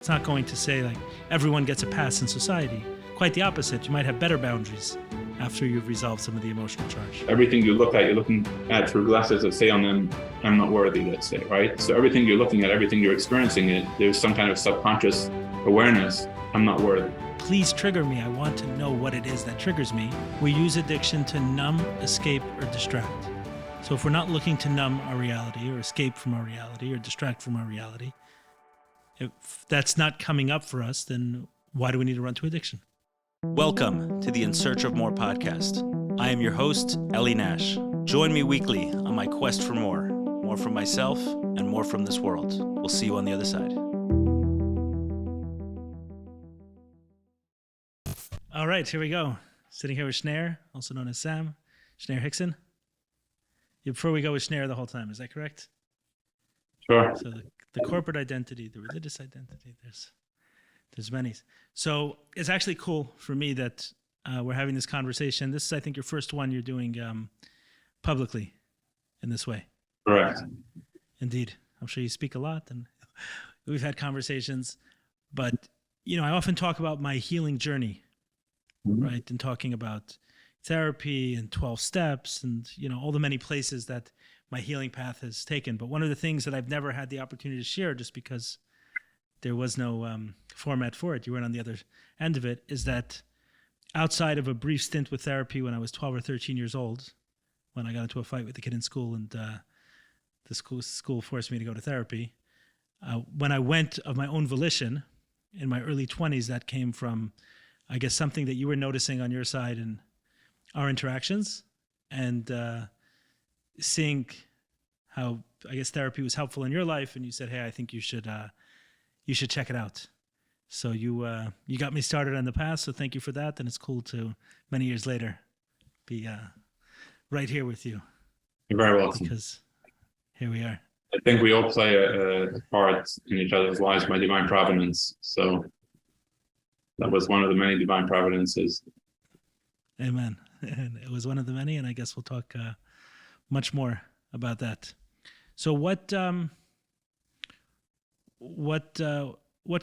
It's not going to say like everyone gets a pass in society. Quite the opposite. You might have better boundaries after you've resolved some of the emotional charge. Everything you look at, you're looking at through glasses that say on them, I'm not worthy, let's say, right? So everything you're looking at, everything you're experiencing, there's some kind of subconscious awareness, I'm not worthy. Please trigger me. I want to know what it is that triggers me. We use addiction to numb, escape, or distract. So if we're not looking to numb our reality or escape from our reality or distract from our reality, if that's not coming up for us, then why do we need to run to addiction? Welcome to the In Search of More podcast. I am your host, Eli Nash. Join me weekly on my quest for more from myself and more from this world. We'll see you on the other side. All right, here we go. Sitting here with Schneur, also known as Sam, Schneur Hickson. Before we go with Schneur the whole time, is that correct? Sure. So the corporate identity, the religious identity, there's many. So it's actually cool for me that we're having this conversation. This is, I think, your first one you're doing publicly in this way. Correct. Indeed. I'm sure you speak a lot and we've had conversations, but I often talk about my healing journey, right? And talking about therapy and 12 steps and, all the many places that my healing path has taken. But one of the things that I've never had the opportunity to share, just because there was no format for it, you weren't on the other end of it, is that outside of a brief stint with therapy when I was 12 or 13 years old, when I got into a fight with the kid in school and the school forced me to go to therapy, when I went of my own volition in my early 20s, that came from, I guess, something that you were noticing on your side in our interactions and seeing how, I guess, therapy was helpful in your life, and you said, hey, I think you should check it out. So you got me started on the path, so thank you for that, and it's cool to, many years later, be right here with you. You're very welcome. Because here we are. I think we all play a part in each other's lives by divine providence, so that was one of the many divine providences. Amen. And it was one of the many, and I guess we'll talk much more about that. So what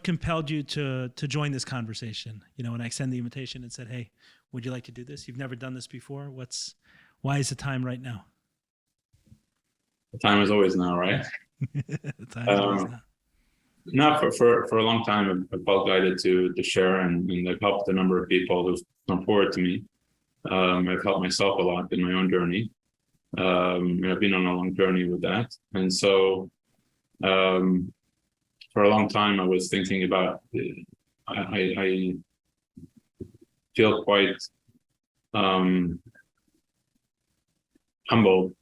compelled you to join this conversation? When I extended the invitation and said, hey, would you like to do this? You've never done this before. Why is the time right now? The time is always now, right? The time is always now. No, for a long time, I've felt guided to share, and I've helped a number of people who've come forward to me. I've helped myself a lot in my own journey. I've been on a long journey with that. And so for a long time, I was thinking about, I feel quite humbled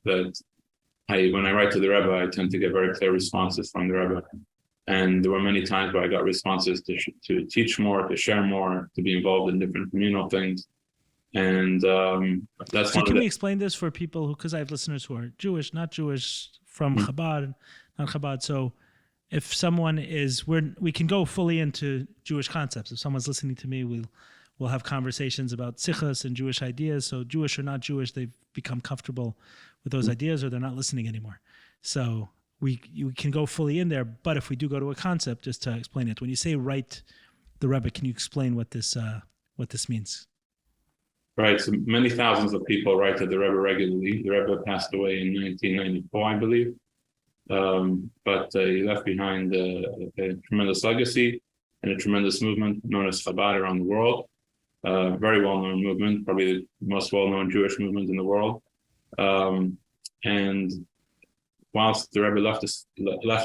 that when I write to the Rebbe, I tend to get very clear responses from the Rebbe. And there were many times where I got responses to teach more, to share more, to be involved in different communal things. And that's so. Can we explain this for people because I have listeners who are Jewish, not Jewish, from Chabad, not Chabad. So if someone is, we can go fully into Jewish concepts. If someone's listening to me, we'll have conversations about sichos and Jewish ideas. So Jewish or not Jewish, they've become comfortable with those ideas, or they're not listening anymore. So you can go fully in there. But if we do go to a concept, just to explain it, when you say write the Rebbe, can you explain what this means? Right. So many thousands of people write to the Rebbe regularly. The Rebbe passed away in 1994, I believe. But he left behind a tremendous legacy and a tremendous movement known as Chabad around the world. Very well-known movement, probably the most well-known Jewish movement in the world. And whilst the Rebbe left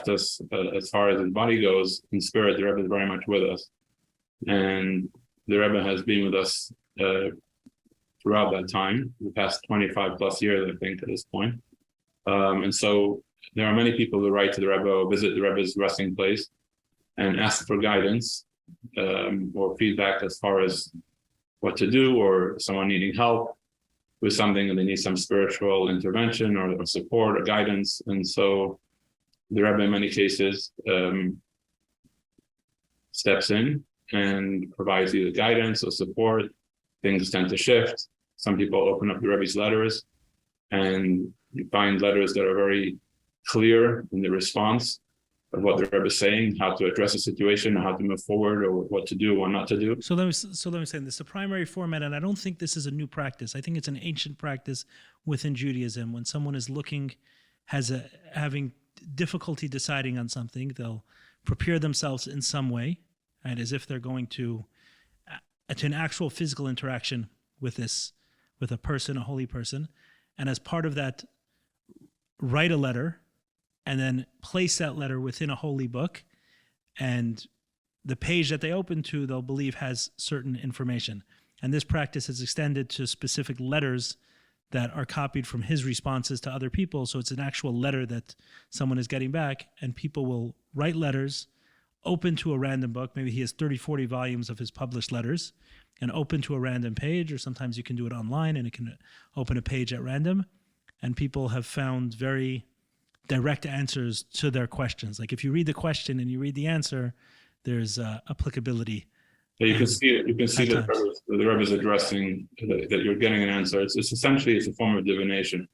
us as far as his body goes, in spirit, the Rebbe is very much with us. And the Rebbe has been with us throughout that time, the past 25 plus years, I think, at this point. And so there are many people who write to the Rebbe or visit the Rebbe's resting place and ask for guidance or feedback as far as what to do, or someone needing help with something and they need some spiritual intervention or support or guidance. And so the Rebbe, in many cases, steps in and provides either guidance or support. Things tend to shift. Some people open up the Rebbe's letters and you find letters that are very clear in the response what the Rebbe is saying, how to address a situation, how to move forward, or what to do, what not to do. So let me say this: the primary format, and I don't think this is a new practice. I think it's an ancient practice within Judaism. When someone is having difficulty deciding on something, they'll prepare themselves in some way, right, as if they're going to an actual physical interaction with a person, a holy person, and as part of that, write a letter, and then place that letter within a holy book, and the page that they open to, they'll believe has certain information. And this practice is extended to specific letters that are copied from his responses to other people. So it's an actual letter that someone is getting back, and people will write letters, open to a random book. Maybe he has 30, 40 volumes of his published letters, and open to a random page, or sometimes you can do it online and it can open a page at random. And people have found very direct answers to their questions. Like if you read the question and you read the answer, there's applicability. Yeah, you can see that the Rebbe is addressing that you're getting an answer. It's essentially a form of divination.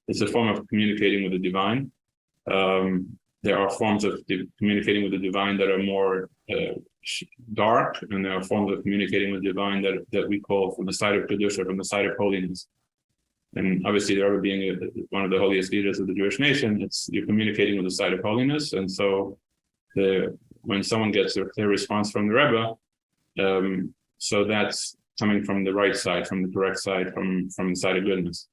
It's a form of communicating with the divine. There are forms of communicating with the divine that are more dark, and there are forms of communicating with the divine that we call from the side of Kedusha, from the side of holiness. And obviously, the Rebbe being one of the holiest leaders of the Jewish nation, you're communicating with the side of holiness. And so, when someone gets a clear response from the Rebbe, so that's coming from the right side, from the correct side, from the side of goodness.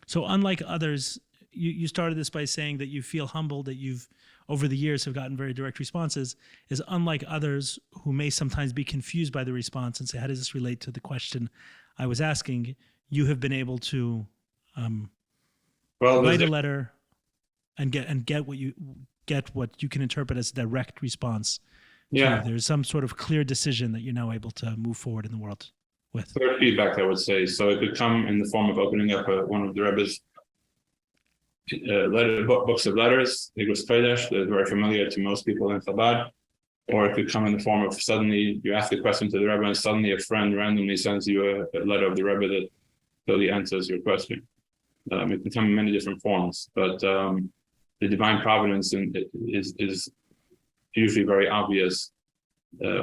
So unlike others, you started this by saying that you feel humbled that you've, over the years, have gotten very direct responses, is unlike others who may sometimes be confused by the response and say, how does this relate to the question I was asking? You have been able to write a letter and get what you can interpret as a direct response. Yeah, there's some sort of clear decision that you're now able to move forward in the world with. Clear feedback, I would say. So it could come in the form of opening up one of the Rebbe's books of letters, Igros Kodesh, that is very familiar to most people in Chabad. Or it could come in the form of suddenly you ask a question to the Rebbe and suddenly a friend randomly sends you a letter of the Rebbe that totally answers your question. It can come in many different forms, but the divine providence is usually very obvious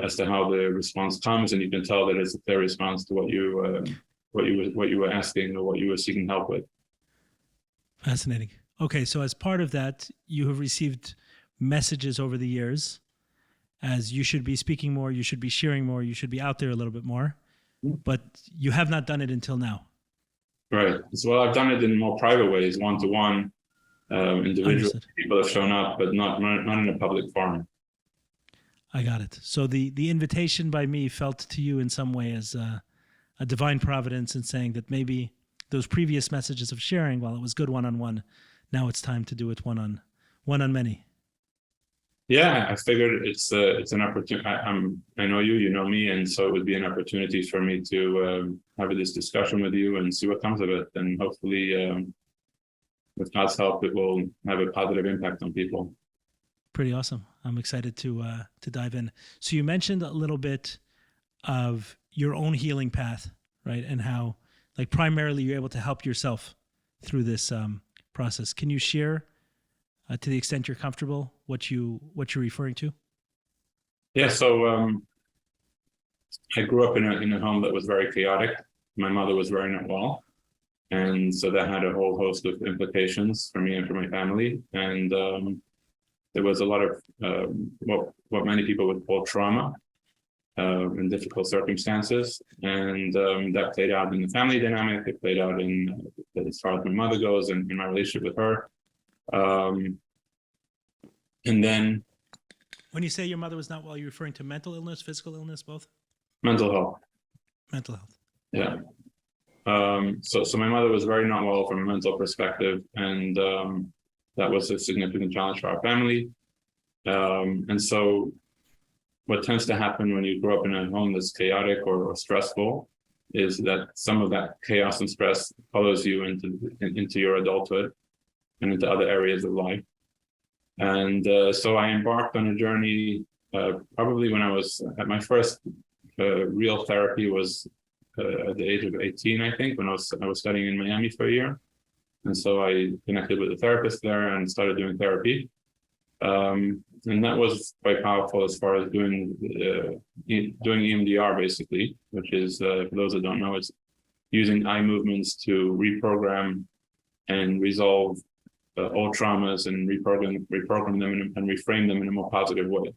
as to how the response comes, and you can tell that it's a clear response to what you were asking or what you were seeking help with. Fascinating. Okay, so as part of that, you have received messages over the years as you should be speaking more, you should be sharing more, you should be out there a little bit more, but you have not done it until now. Right. So, well, I've done it in more private ways, one-to-one, individual Understood. people have shown up, but not in a public forum. I got it. So the invitation by me felt to you in some way as a divine providence in saying that maybe those previous messages of sharing, while it was good one-on-one, now it's time to do it one-on-many. Yeah, I figured it's an opportunity. I know you know me, and so it would be an opportunity for me to have this discussion with you and see what comes of it, and hopefully, with God's help, it will have a positive impact on people. Pretty awesome. I'm excited to dive in. So you mentioned a little bit of your own healing path, right, and how, like, primarily you're able to help yourself through this process. Can you share, to the extent you're comfortable, what you're referring to? Yeah. So I grew up in a home that was very chaotic. My mother was very not well, and so that had a whole host of implications for me and for my family. And there was a lot of what many people would call trauma in difficult circumstances, and that played out in the family dynamic. It played out in as far as my mother goes and in my relationship with her. And then, when you say your mother was not well, you're referring to mental illness, physical illness, both? Mental health. Mental health. Yeah. So my mother was very not well from a mental perspective, and that was a significant challenge for our family. And so what tends to happen when you grow up in a home that's chaotic or stressful is that some of that chaos and stress follows you into your adulthood and into other areas of life. And so I embarked on a journey probably when I was at my first real therapy was at the age of 18, I think, when I was studying in Miami for a year. And so I connected with a therapist there and started doing therapy. And that was quite powerful as far as doing EMDR, basically, which is, for those that don't know, it's using eye movements to reprogram and resolve old traumas and reprogram them and reframe them in a more positive way.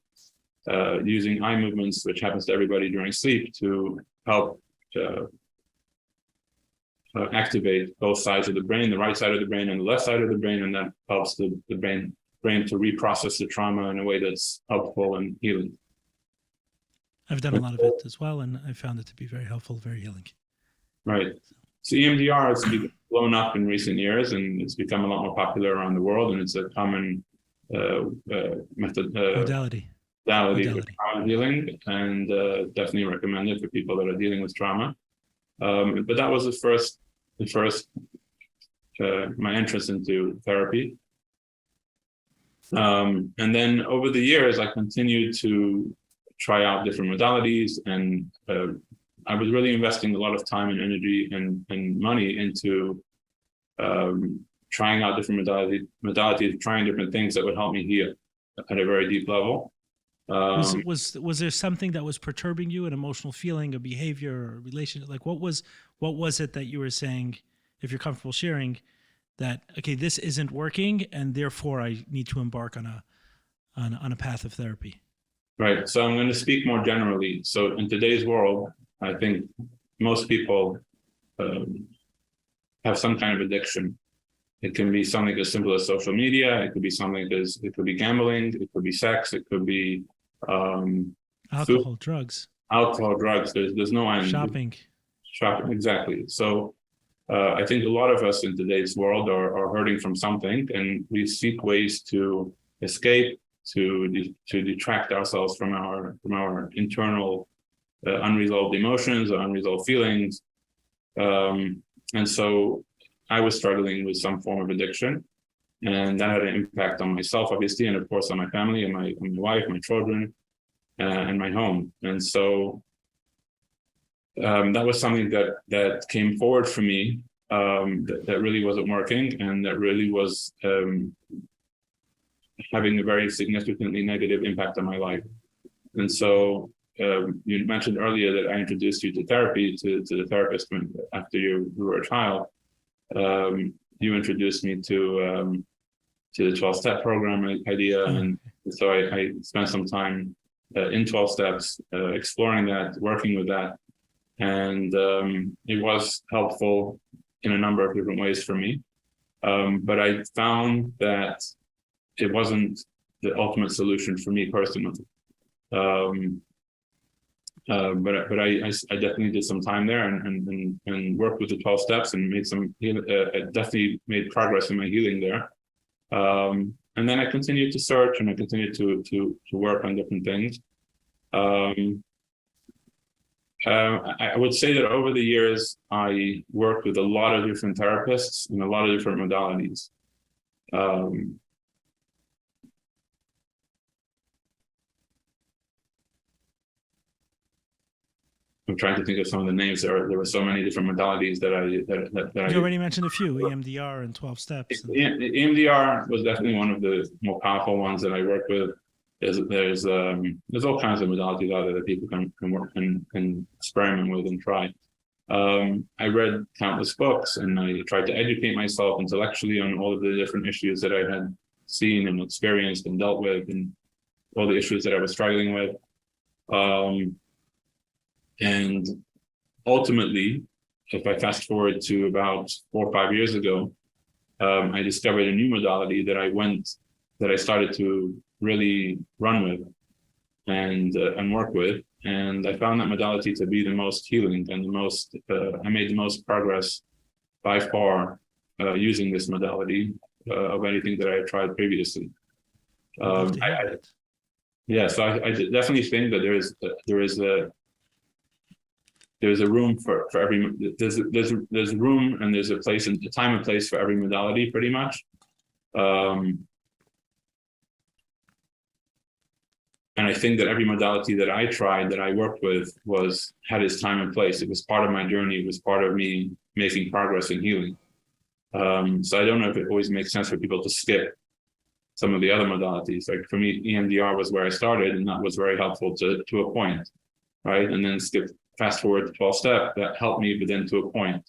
Using eye movements, which happens to everybody during sleep, to help activate both sides of the brain, the right side of the brain and the left side of the brain, and that helps the brain to reprocess the trauma in a way that's helpful and healing. I've done a lot of it as well, and I found it to be very helpful, very healing. Right. So EMDR has blown up in recent years, and it's become a lot more popular around the world, and it's a common modality for trauma healing, and definitely recommend it for people that are dealing with trauma. But that was the first my entrance into therapy. And then over the years, I continued to try out different modalities, and I was really investing a lot of time and energy and money into trying out different modalities, trying different things that would help me heal at a very deep level. Was there something that was perturbing you, an emotional feeling, a behavior, or a relationship? Like what was it that you were saying, if you're comfortable sharing, that okay, this isn't working, and therefore I need to embark on a path of therapy? Right. So I'm going to speak more generally. So in today's world, I think most people have some kind of addiction. It can be something as simple as social media. It could be something it could be gambling. It could be sex. It could be alcohol, drugs. Alcohol, drugs. There's no end. Shopping, exactly. So I think a lot of us in today's world are hurting from something, and we seek ways to escape, to detract ourselves from our internal unresolved emotions or unresolved feelings. And so I was struggling with some form of addiction, and that had an impact on myself, obviously, and of course on my family and my wife, my children, and my home. And so that was something that came forward for me, that really wasn't working, and that really was having a very significantly negative impact on my life. And so you mentioned earlier that I introduced you to therapy, to the therapist after you were a child. You introduced me to the 12-step program idea, and so I spent some time in 12 steps, exploring that, working with that, and it was helpful in a number of different ways for me. But I found that it wasn't the ultimate solution for me personally. But I definitely did some time there and worked with the 12 steps and made definitely made progress in my healing there. And then I continued to search, and I continued to work on different things. I would say that over the years, I worked with a lot of different therapists and a lot of different modalities. I'm trying to think of some of the names. There were so many different modalities that you already mentioned a few, EMDR and 12 steps. EMDR was definitely one of the more powerful ones that I worked with. There's all kinds of modalities out there that people can work and experiment with and try. I read countless books, and I tried to educate myself intellectually on all of the different issues that I had seen and experienced and dealt with, and all the issues that I was struggling with. And ultimately, if I fast forward to about 4 or 5 years ago, I discovered a new modality that I started to really run with and work with. And I found that modality to be the most healing and I made the most progress by far using this modality of anything that I had tried previously. So I definitely think that there's a room for every, there's room and there's a place and a time and place for every modality pretty much. And I think that every modality that I tried, that I worked with, had its time and place. It was part of my journey. It was part of me making progress and healing. So I don't know if it always makes sense for people to skip some of the other modalities. Like for me, EMDR was where I started, and that was very helpful to a point, right? And then fast forward to 12-step, that helped me, but then to a point.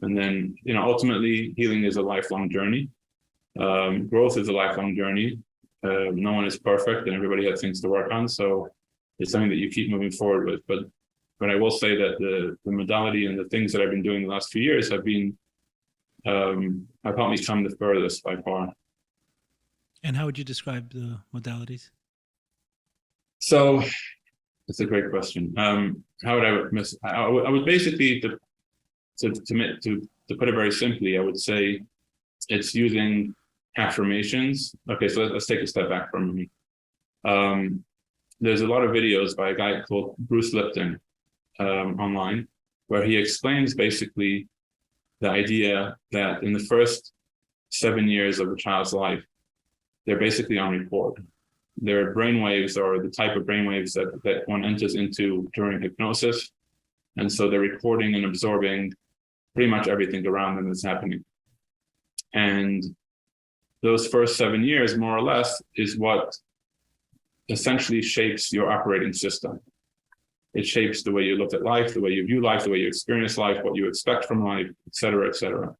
And then, ultimately, healing is a lifelong journey. Growth is a lifelong journey. No one is perfect, and everybody has things to work on. So it's something that you keep moving forward with. But I will say that the modality and the things that I've been doing the last few years have helped me come the furthest by far. And how would you describe the modalities? So that's a great question. How would I would basically, to put it very simply, I would say it's using affirmations. Okay, so let's take a step back for a minute. There's a lot of videos by a guy called Bruce Lipton online, where he explains basically the idea that in the first 7 years of a child's life, they're basically on record. Their brainwaves are the type of brainwaves that one enters into during hypnosis. And so they're recording and absorbing pretty much everything around them that's happening. And those first 7 years, more or less, is what essentially shapes your operating system. It shapes the way you look at life, the way you view life, the way you experience life, what you expect from life, et cetera, et cetera.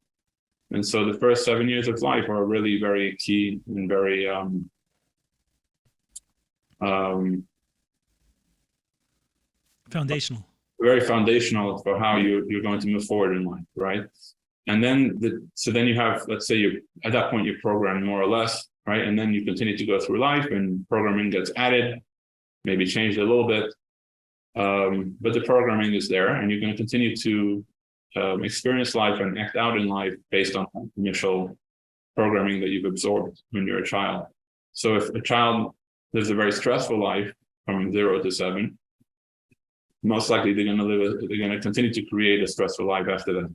And so the first 7 years of life are really very key and very foundational. Very foundational for how you're going to move forward in life, right? And then then you have, let's say at that point you're programmed more or less, right? And then you continue to go through life and programming gets added, maybe changed a little bit. But the programming is there, and you're going to continue to experience life and act out in life based on initial programming that you've absorbed when you're a child. So if a child lives a very stressful life from 0 to 7, most likely they're going to continue to create a stressful life after that.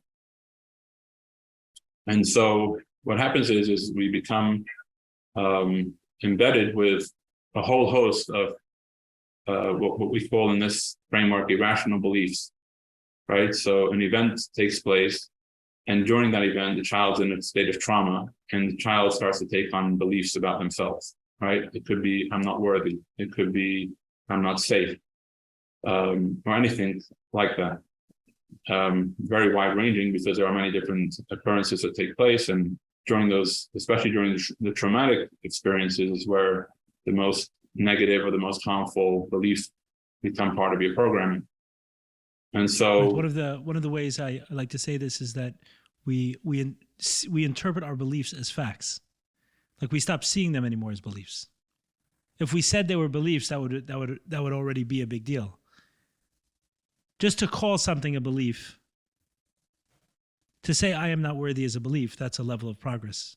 And so what happens is we become embedded with a whole host of what we call in this framework irrational beliefs, right? So an event takes place, and during that event, the child's in a state of trauma, and the child starts to take on beliefs about themselves, right? It could be, I'm not worthy. It could be, I'm not safe, or anything like that. Very wide ranging, because there are many different occurrences that take place. And during those, especially during the traumatic experiences, is where the most negative or the most harmful beliefs become part of your programming. And so one of the ways I like to say this is that we interpret our beliefs as facts. Like, we stop seeing them anymore as beliefs. If we said they were beliefs, that would already be a big deal. Just to call something a belief, to say I am not worthy is a belief, that's a level of progress.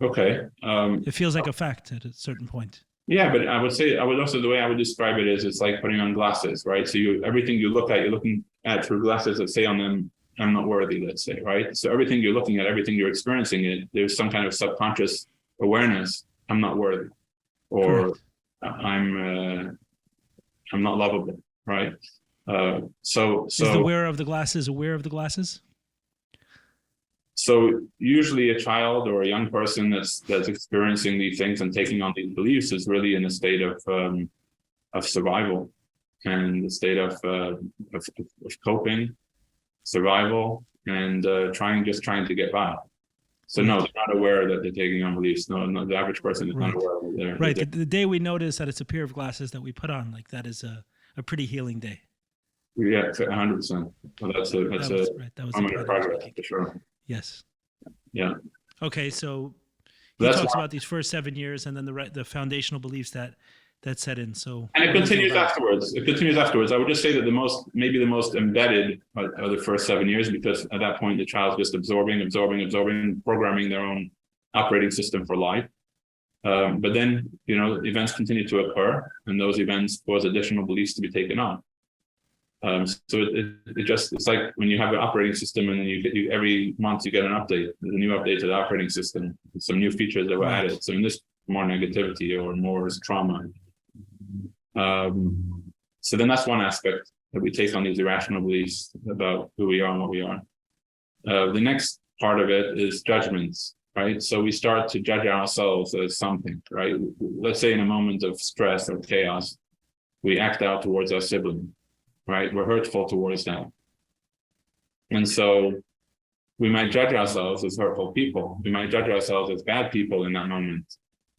Okay. It feels like a fact at a certain point. Yeah, but the way I would describe it is, it's like putting on glasses, right? So everything you look at, you're looking at through glasses that say on them, I'm not worthy, let's say, right? So everything you're looking at, everything you're experiencing, there's some kind of subconscious awareness, I'm not worthy, or I'm not lovable, right? So is the wearer of the glasses aware of the glasses? So usually a child or a young person that's experiencing these things and taking on these beliefs is really in a state of survival, and a state of coping, survival, and trying to get by. So no, they're not aware that they're taking on beliefs. No, the average person is not aware of it. Right. The day we notice that it's a pair of glasses that we put on, like, that is a pretty healing day. Yeah, 100%. Well, that's a moment of progress for sure. Yes. Yeah. Okay, so he talks about these first 7 years, and then the foundational beliefs that set in. So, and it continues afterwards. I would just say that maybe the most embedded are the first 7 years, because at that point the child's just absorbing, programming their own operating system for life. But then events continue to occur, and those events cause additional beliefs to be taken on. So it's like when you have an operating system, and then you every month you get an update. There's a new update to the operating system, some new features that were added. So in this, more negativity or more trauma. So then that's one aspect that we take on these irrational beliefs about who we are and what we are. The next part of it is judgments. right? So we start to judge ourselves as something, right? Let's say in a moment of stress or chaos, we act out towards our sibling, right? We're hurtful towards them. And so we might judge ourselves as hurtful people. We might judge ourselves as bad people in that moment,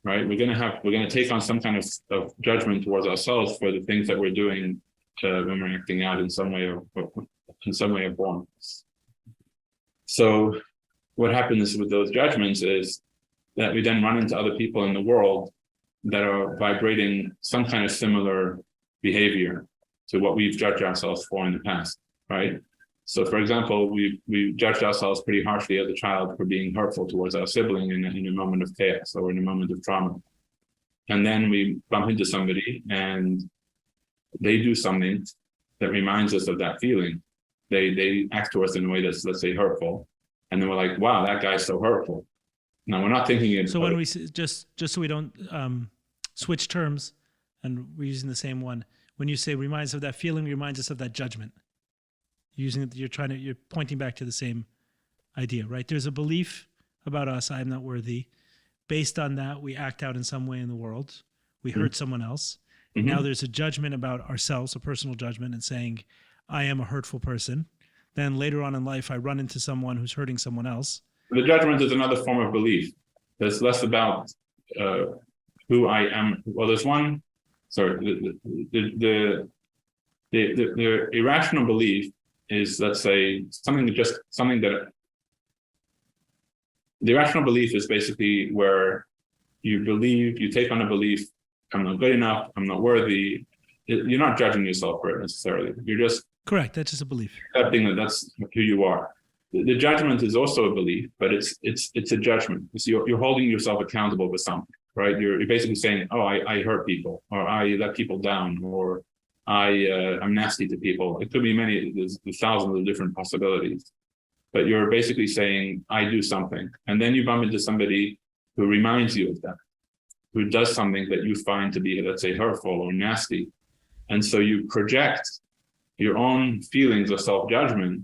right? We're going to take on some kind of judgment towards ourselves for the things that we're doing when we're acting out in some way or form. So what happens with those judgments is that we then run into other people in the world that are vibrating some kind of similar behavior to what we've judged ourselves for in the past, right? So, for example, we judged ourselves pretty harshly as a child for being hurtful towards our sibling in a moment of chaos or in a moment of trauma. And then we bump into somebody and they do something that reminds us of that feeling. They act to us in a way that's, let's say, hurtful. And then we're like, wow, that guy's so hurtful. Now, we're not thinking it. So when we just so we don't switch terms and we're using the same one, when you say reminds us of that feeling, reminds us of that judgment. You're pointing back to the same idea, right? There's a belief about us, I'm not worthy. Based on that, we act out in some way in the world. We hurt someone else. Mm-hmm. Now there's a judgment about ourselves, a personal judgment, and saying, I am a hurtful person. Then later on in life, I run into someone who's hurting someone else. The judgment is another form of belief. It's less about who I am. Well, there's one. Sorry, the irrational belief is, let's say, something that. The irrational belief is basically where you take on a belief. I'm not good enough. I'm not worthy. You're not judging yourself for it necessarily. You're just correct. That's just a belief. Accepting that that's who you are. The judgment is also a belief, but it's a judgment. So you're holding yourself accountable for something, right? You're basically saying, oh, I hurt people, or I let people down, or I'm nasty to people. It could be there's thousands of different possibilities. But you're basically saying, I do something. And then you bump into somebody who reminds you of that, who does something that you find to be, let's say, hurtful or nasty. And so you project your own feelings of self-judgment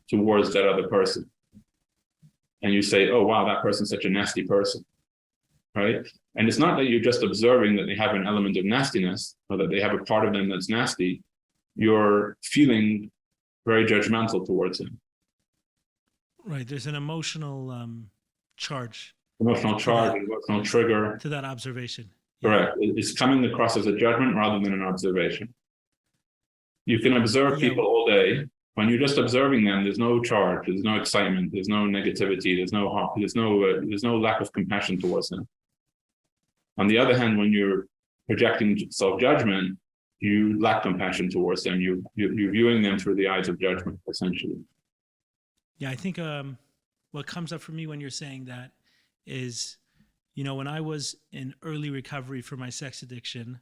towards that other person. And you say, oh, wow, that person's such a nasty person, right? And it's not that you're just observing that they have an element of nastiness or that they have a part of them that's nasty. You're feeling very judgmental towards them. Right. There's an emotional charge. Emotional trigger. To that observation. Correct. It's coming across as a judgment rather than an observation. You can observe people all day. When you're just observing them, there's no charge, there's no excitement, there's no negativity, there's no lack of compassion towards them. On the other hand, when you're projecting self-judgment, you lack compassion towards them. You're viewing them through the eyes of judgment, essentially. Yeah, I think what comes up for me when you're saying that is, when I was in early recovery for my sex addiction,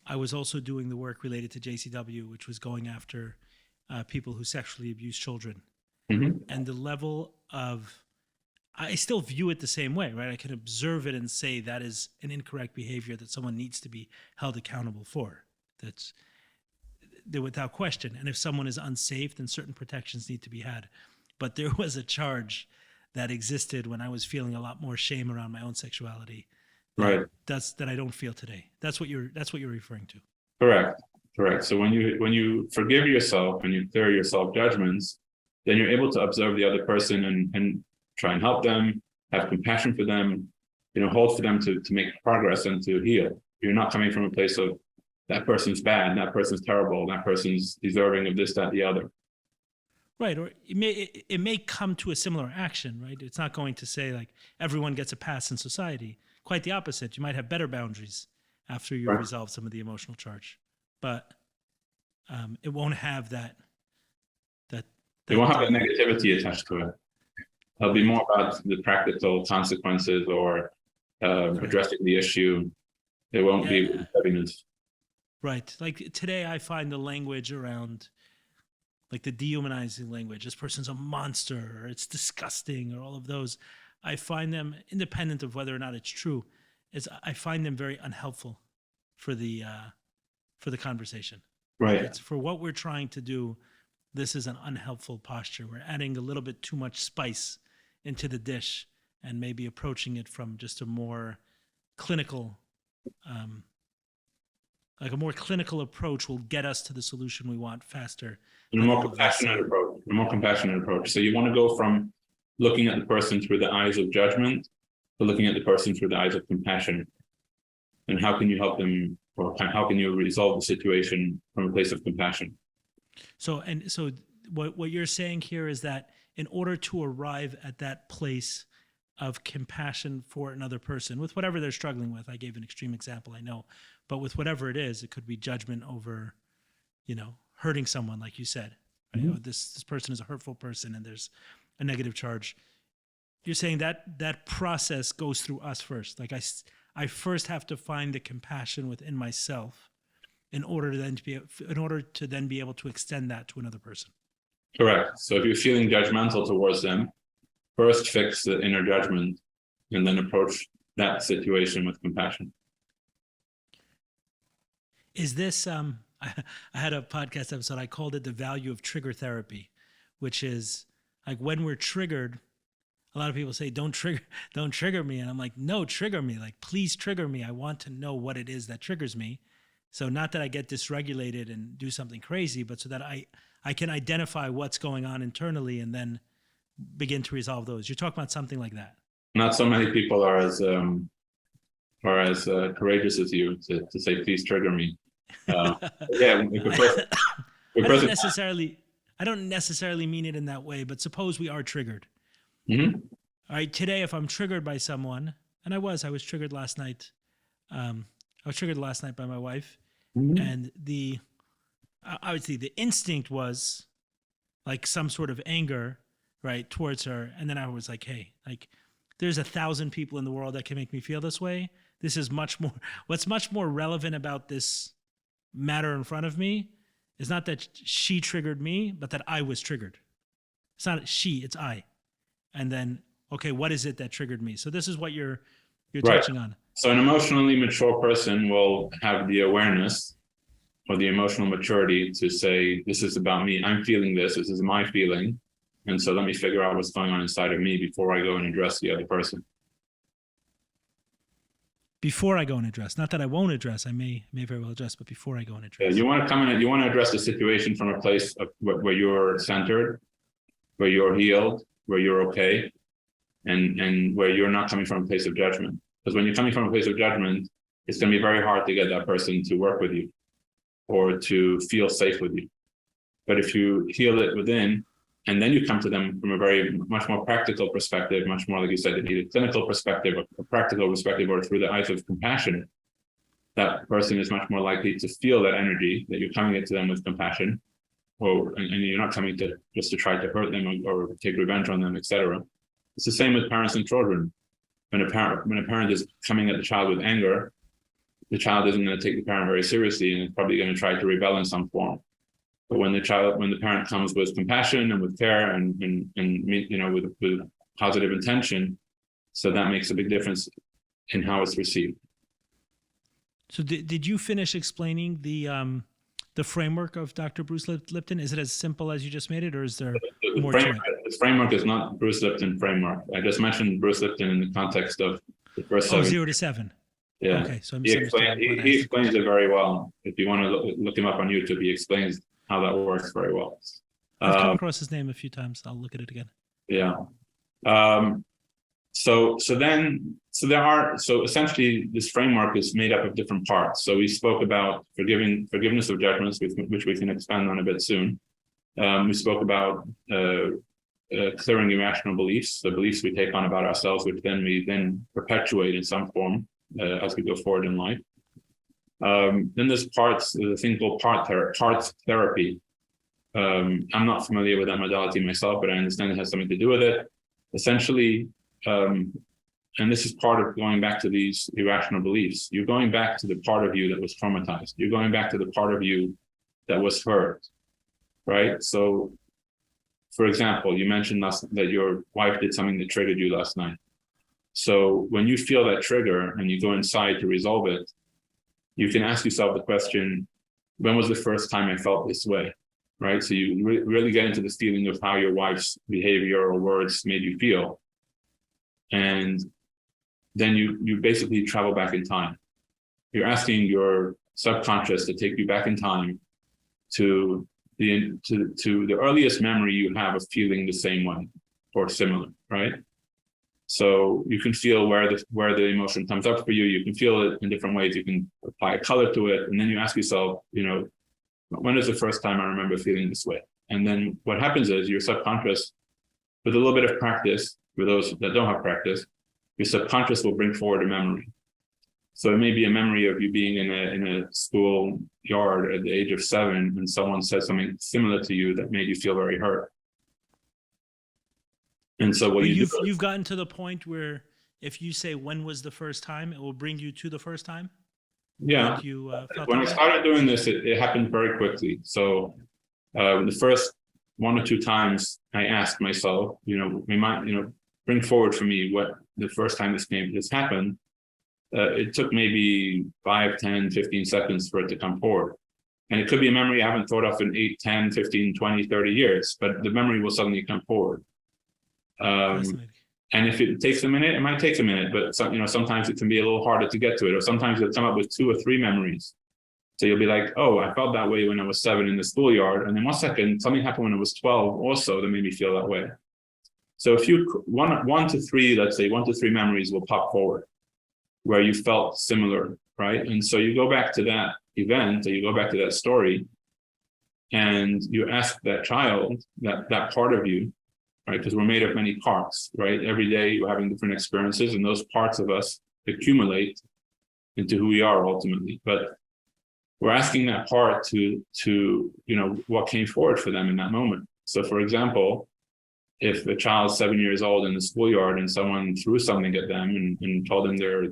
I was also doing the work related to JCW, which was going after people who sexually abuse children. Mm-hmm. And the level of, I still view it the same way, right? I can observe it and say that is an incorrect behavior that someone needs to be held accountable for. That's without question. And if someone is unsafe, then certain protections need to be had. But there was a charge that existed when I was feeling a lot more shame around my own sexuality. Right. That I don't feel today. That's what you're referring to. Correct. So when you forgive yourself and you clear your self-judgments, then you're able to observe the other person and try and help them, have compassion for them, hold for them to make progress and to heal. You're not coming from a place of that person's bad, that person's terrible, that person's deserving of this, that, the other. Right, or it may come to a similar action, right? It's not going to say like everyone gets a pass in society. Quite the opposite. You might have better boundaries after you've resolved some of the emotional charge, but it won't have that. It won't have that negativity attached to it. It'll be more about the practical consequences or addressing the issue. It won't be heaviness. Right. Like today, I find the language around, like the dehumanizing language. This person's a monster, or it's disgusting, or all of those. I find them, independent of whether or not it's true, I find them very unhelpful for the conversation. Right. It's for what we're trying to do. This is an unhelpful posture. We're adding a little bit too much spice into the dish, and maybe approaching it from just a more clinical, like a more clinical approach will get us to the solution we want faster. A more compassionate approach. A more compassionate approach. So you want to go from looking at the person through the eyes of judgment to looking at the person through the eyes of compassion. And how can you help them, or how can you resolve the situation from a place of compassion? So what you're saying here is that in order to arrive at that place of compassion for another person with whatever they're struggling with, I gave an extreme example, I know, but with whatever it is, it could be judgment over, hurting someone, like you said, right? Mm-hmm. This person is a hurtful person and there's a negative charge. You're saying that process goes through us first. Like I first have to find the compassion within myself in order to then be able to extend that to another person. Correct. So if you're feeling judgmental towards them, first fix the inner judgment and then approach that situation with compassion. Is this, I had a podcast episode, I called it The Value of Trigger Therapy, which is like when we're triggered, a lot of people say, don't trigger me. And I'm like, no, trigger me. Like, please trigger me. I want to know what it is that triggers me. So not that I get dysregulated and do something crazy, but so that I can identify what's going on internally and then begin to resolve those. You're talking about something like that. Not so many people are as courageous as you to say, please trigger me. Yeah. I don't necessarily mean it in that way, but suppose we are triggered. Mm-hmm. All right. Today, if I'm triggered by someone, and I was triggered last night. I was triggered last night by my wife, mm-hmm. and obviously the instinct was like some sort of anger, right, towards her. And then I was like, hey, like there's 1,000 people in the world that can make me feel this way. This is what's much more relevant about this matter in front of me is not that she triggered me, but that I was triggered. It's not she, it's I. And then, okay, what is it that triggered me? So this is what you're right. Touching on. So an emotionally mature person will have the awareness or the emotional maturity to say, this is about me. I'm feeling this. This is my feeling. And so let me figure out what's going on inside of me before I go and address the other person. Before I go and address, not that I won't address, I may very well address, but before I go and address. Yeah, you want to come in, you want to address the situation from a place of where you're centered, where you're healed, where you're okay, and where you're not coming from a place of judgment. Because when you're coming from a place of judgment, it's going to be very hard to get that person to work with you or to feel safe with you. But if you heal it within, and then you come to them from a much more practical perspective, much more, like you said, a clinical perspective, a practical perspective, or through the eyes of compassion, that person is much more likely to feel that energy, that you're coming into them with compassion, and you're not coming to just to try to hurt them or take revenge on them, etc. It's the same with parents and children. When a parent is coming at the child with anger, the child isn't going to take the parent very seriously and is probably going to try to rebel in some form. But when the parent comes with compassion and with care and with positive intention, so that makes a big difference in how it's received. So did you finish explaining the framework of Dr. Bruce Lipton? Is it as simple as you just made it, or is there more to it? The framework is not Bruce Lipton framework. I just mentioned Bruce Lipton in the context of the first 0 to 7. Yeah. Okay, so he explains it very well. If you want to look him up on YouTube, he explains how that works very well. I've come across his name a few times. I'll look at it again. Yeah. So essentially this framework is made up of different parts. So we spoke about forgiveness of judgments, which we can expand on a bit soon. We spoke about clearing irrational beliefs, the beliefs we take on about ourselves, which we perpetuate in some form as we go forward in life. Then there's a thing called parts therapy. I'm not familiar with that modality myself, but I understand it has something to do with it. Essentially, and this is part of going back to these irrational beliefs. You're going back to the part of you that was traumatized. You're going back to the part of you that was hurt, right? So, for example, you mentioned that your wife did something that triggered you last night. So when you feel that trigger and you go inside to resolve it, you can ask yourself the question, when was the first time I felt this way, right? So you really get into this feeling of how your wife's behavior or words made you feel. and then you basically travel back in time. You're asking your subconscious to take you back in time to the earliest memory you have of feeling the same way or similar, right? So you can feel where the emotion comes up for you. You can feel it in different ways. You can apply a color to it, and then you ask yourself, when is the first time I remember feeling this way? And then what happens is your subconscious, with a little bit of practice, for those that don't have practice, your subconscious will bring forward a memory. So it may be a memory of you being in a school yard at the age of 7, and someone said something similar to you that made you feel very hurt. And so you've gotten to the point where if you say when was the first time, it will bring you to the first time. Yeah. When I started doing this, it happened very quickly. So the first 1 or 2 times I asked myself, bring forward for me what the first time this happened. It took maybe 5, 10, 15 seconds for it to come forward. And it could be a memory I haven't thought of in 8, 10, 15, 20, 30 years, but the memory will suddenly come forward. And if it takes a minute, it might take a minute, but sometimes it can be a little harder to get to it, or sometimes you'll come up with 2 or 3 memories. So you'll be like, oh, I felt that way when I was 7 in the schoolyard, and then 1 second, something happened when I was 12 also that made me feel that way. So if you 1 to 3, let's say 1 to 3 memories will pop forward where you felt similar, right? And so you go back to that event, or you go back to that story, and you ask that child, that part of you, right? Because we're made of many parts, right? Every day we're having different experiences, and those parts of us accumulate into who we are ultimately. But we're asking that part to what came forward for them in that moment. So for example, if a child's 7 years old in the schoolyard and someone threw something at them and told them they're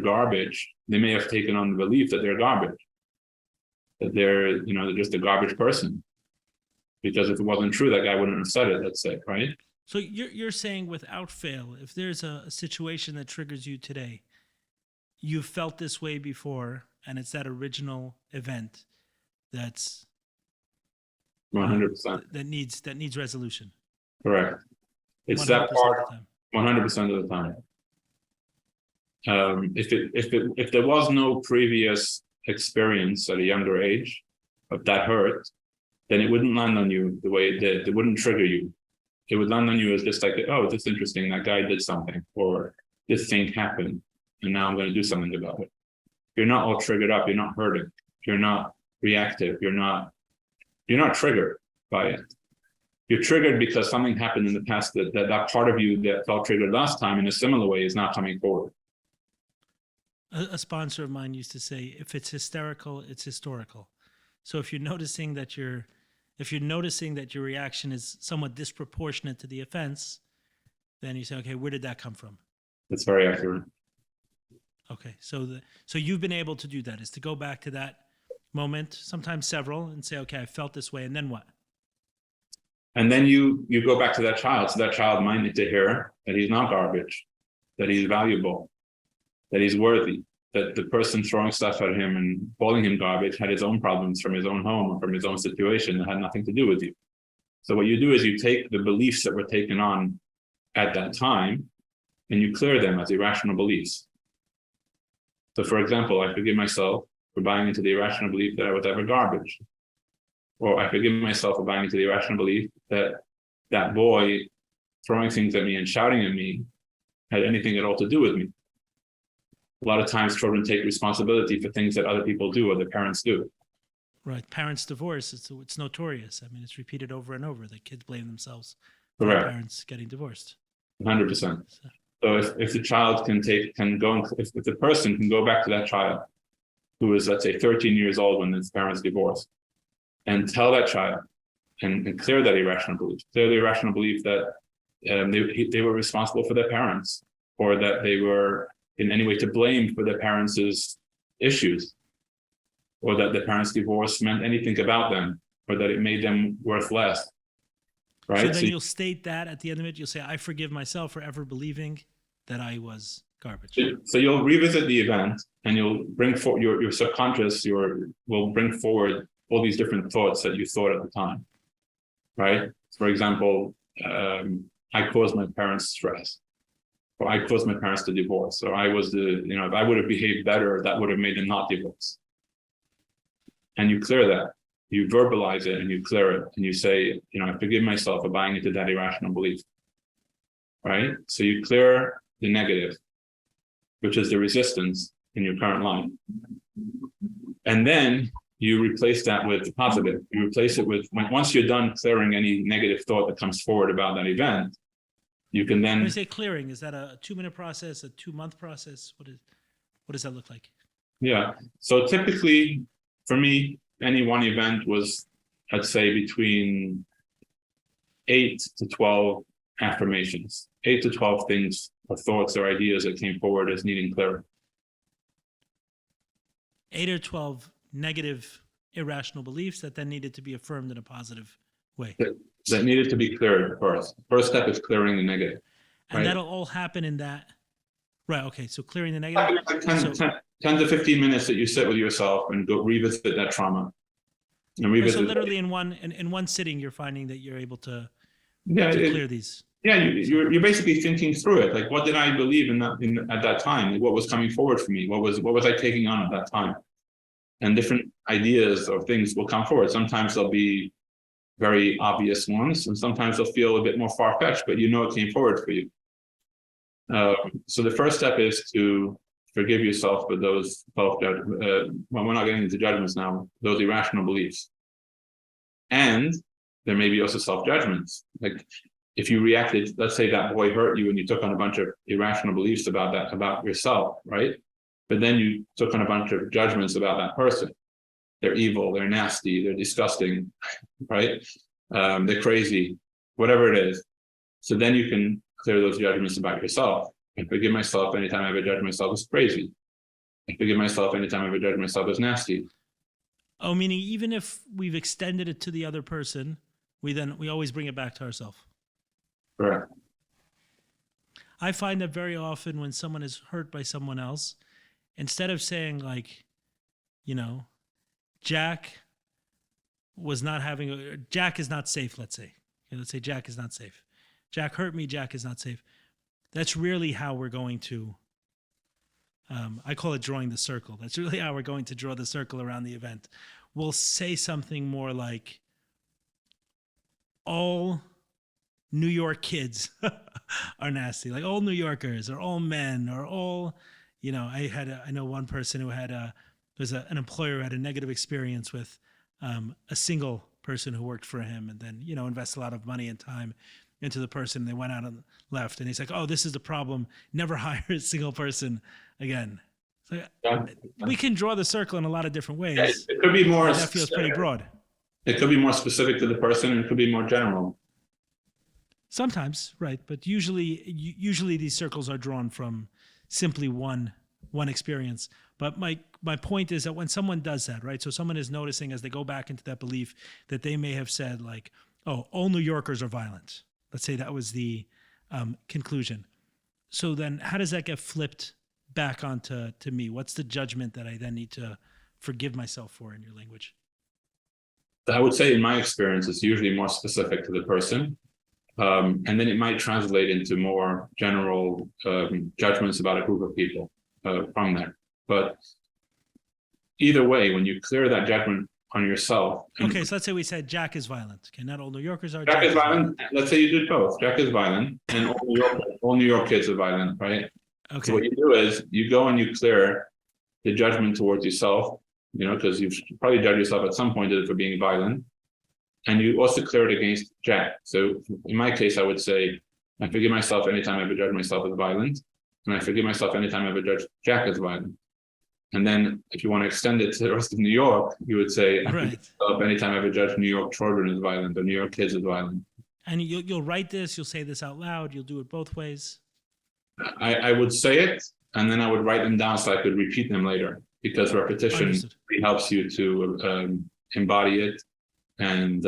garbage, they may have taken on the belief that they're garbage, that they're just a garbage person. Because if it wasn't true, that guy wouldn't have said it, let's say, right? So you're saying without fail, if there's a situation that triggers you today, you've felt this way before, and it's that original event that's 100%. that needs resolution. Correct. It's that part 100% of the time. If there was no previous experience at a younger age of that hurt, then it wouldn't land on you the way it did. It wouldn't trigger you. It would land on you as just like, oh, that's interesting. That guy did something, or this thing happened, and now I'm going to do something about it. You're not all triggered up. You're not hurting. You're not reactive. You're not triggered by it. You're triggered because something happened in the past that part of you that felt triggered last time in a similar way is not coming forward. A sponsor of mine used to say, if it's hysterical, it's historical. So if you're noticing that your reaction is somewhat disproportionate to the offense, then you say, okay, where did that come from? That's very accurate. Okay, so you've been able to do that, is to go back to that moment, sometimes several, and say, okay, I felt this way, and then what? And then you go back to that child. So that child might need to hear that he's not garbage, that he's valuable, that he's worthy, that the person throwing stuff at him and calling him garbage had his own problems from his own home or from his own situation that had nothing to do with you. So what you do is you take the beliefs that were taken on at that time and you clear them as irrational beliefs. So for example, I forgive myself for buying into the irrational belief that I was ever garbage. Or I forgive myself for buying into the irrational belief that that boy throwing things at me and shouting at me had anything at all to do with me. A lot of times children take responsibility for things that other people do or their parents do. Right. Parents divorce, it's notorious. I mean, it's repeated over and over that kids blame themselves for their parents getting divorced. 100%. So if the child if the person can go back to that child who was, let's say, 13 years old when his parents divorced, and tell that child and clear that irrational belief that they were responsible for their parents, or that they were in any way to blame for their parents' issues, or that their parents' divorce meant anything about them, or that it made them worth less. Right? So then you'll state that at the end of it, you'll say, I forgive myself for ever believing that I was garbage. So you'll revisit the event and you'll bring forward your subconscious, will bring forward all these different thoughts that you thought at the time, right? For example, I caused my parents stress. or I caused my parents to divorce, or I was if I would have behaved better, that would have made them not divorce. And you clear that, you verbalize it and you clear it, and you say, I forgive myself for buying into that irrational belief, right? So you clear the negative, which is the resistance in your current life. And then you replace that with positive. You replace it with, once you're done clearing any negative thought that comes forward about that event, you can then... When you say clearing, is that a 2-minute process, a 2-month process? What does that look like? Yeah. So typically, for me, any one event was, I'd say, between 8 to 12 affirmations, 8 to 12 things or thoughts or ideas that came forward as needing clearing. 8 or 12 negative, irrational beliefs that then needed to be affirmed in a positive way. That needed to be cleared first. First step is clearing the negative. And right? that'll all happen in that. Right. Okay. So clearing the negative. 10 to 15 minutes that you sit with yourself and go revisit that trauma. And revisit. So literally in one sitting, you're finding that you're able to clear these. Yeah, you're basically thinking through it. Like, what did I believe at that time? What was coming forward for me? What was I taking on at that time? And different ideas or things will come forward. Sometimes they'll be very obvious ones, and sometimes they'll feel a bit more far-fetched, but it came forward for you. So the first step is to forgive yourself for those we're not getting into judgments now, those irrational beliefs. And there may be also self-judgments. Like, if you reacted, let's say that boy hurt you and you took on a bunch of irrational beliefs about yourself, right? But then you took on a bunch of judgments about that person. They're evil, they're nasty, they're disgusting, right? They're crazy, whatever it is. So then you can clear those judgments about yourself. I forgive myself anytime I ever judge myself as crazy. I forgive myself anytime I ever judge myself as nasty. Oh, meaning even if we've extended it to the other person, we always bring it back to ourselves. Correct. I find that very often when someone is hurt by someone else, instead of saying like, Jack is not safe, let's say. Let's say Jack is not safe. Jack hurt me, Jack is not safe. That's really how we're going to, I call it drawing the circle. That's really how we're going to draw the circle around the event. We'll say something more like, all New York kids are nasty, like all New Yorkers or all men or all, I know one person who was an employer who had a negative experience with a single person who worked for him, and then, invest a lot of money and time into the person. They went out and left, and he's like, oh, this is the problem. Never hire a single person again. So we can draw the circle in a lot of different ways. Yeah, it could be more. That feels pretty broad. It could be more specific to the person, and it could be more general. Sometimes, right? But usually these circles are drawn from simply one experience. But my point is that when someone does that, right? So someone is noticing as they go back into that belief that they may have said like, oh, all New Yorkers are violent. Let's say that was the conclusion. So then how does that get flipped back onto me? What's the judgment that I then need to forgive myself for in your language? I would say in my experience, it's usually more specific to the person. And then it might translate into more general judgments about a group of people from there. But either way, when you clear that judgment on yourself. Okay, so let's say we said Jack is violent. Okay, not all New Yorkers are. Jack is violent. Let's say you did both. Jack is violent, and all New York kids are violent, right? Okay. So what you do is you go and you clear the judgment towards yourself, because you've probably judged yourself at some point for being violent. And you also clear it against Jack. So in my case, I would say, I forgive myself anytime I ever judge myself as violent. And I forgive myself anytime I ever judge Jack as violent. And then if you want to extend it to the rest of New York, you would say, I forgive myself anytime I ever judge New York children as violent or New York kids as violent. And you'll write this, you'll say this out loud, you'll do it both ways? I would say it, and then I would write them down so I could repeat them later, because repetition really helps you to embody it and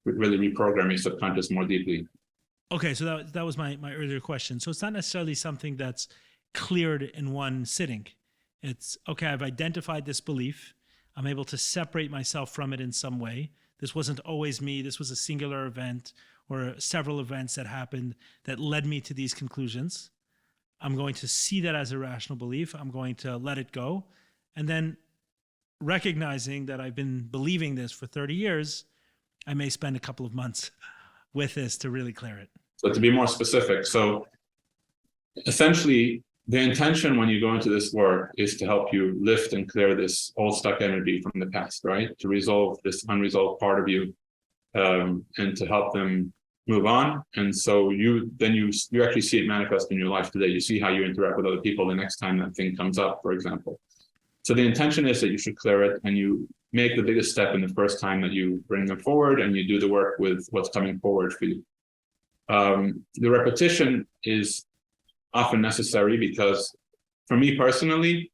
really reprogram your subconscious more deeply. Okay, so that was my earlier question. So it's not necessarily something that's cleared in one sitting. It's, okay, I've identified this belief. I'm able to separate myself from it in some way. This wasn't always me. This was a singular event or several events that happened that led me to these conclusions. I'm going to see that as a rational belief. I'm going to let it go. And then recognizing that I've been believing this for 30 years, I may spend a couple of months with this to really clear it. So to be more specific, so essentially the intention when you go into this work is to help you lift and clear this old stuck energy from the past, right? To resolve this unresolved part of you, and to help them move on. And so you actually see it manifest in your life today. You see how you interact with other people the next time that thing comes up, for example. So the intention is that you should clear it, and you make the biggest step in the first time that you bring them forward, and you do the work with what's coming forward for you. The repetition is often necessary because, for me personally,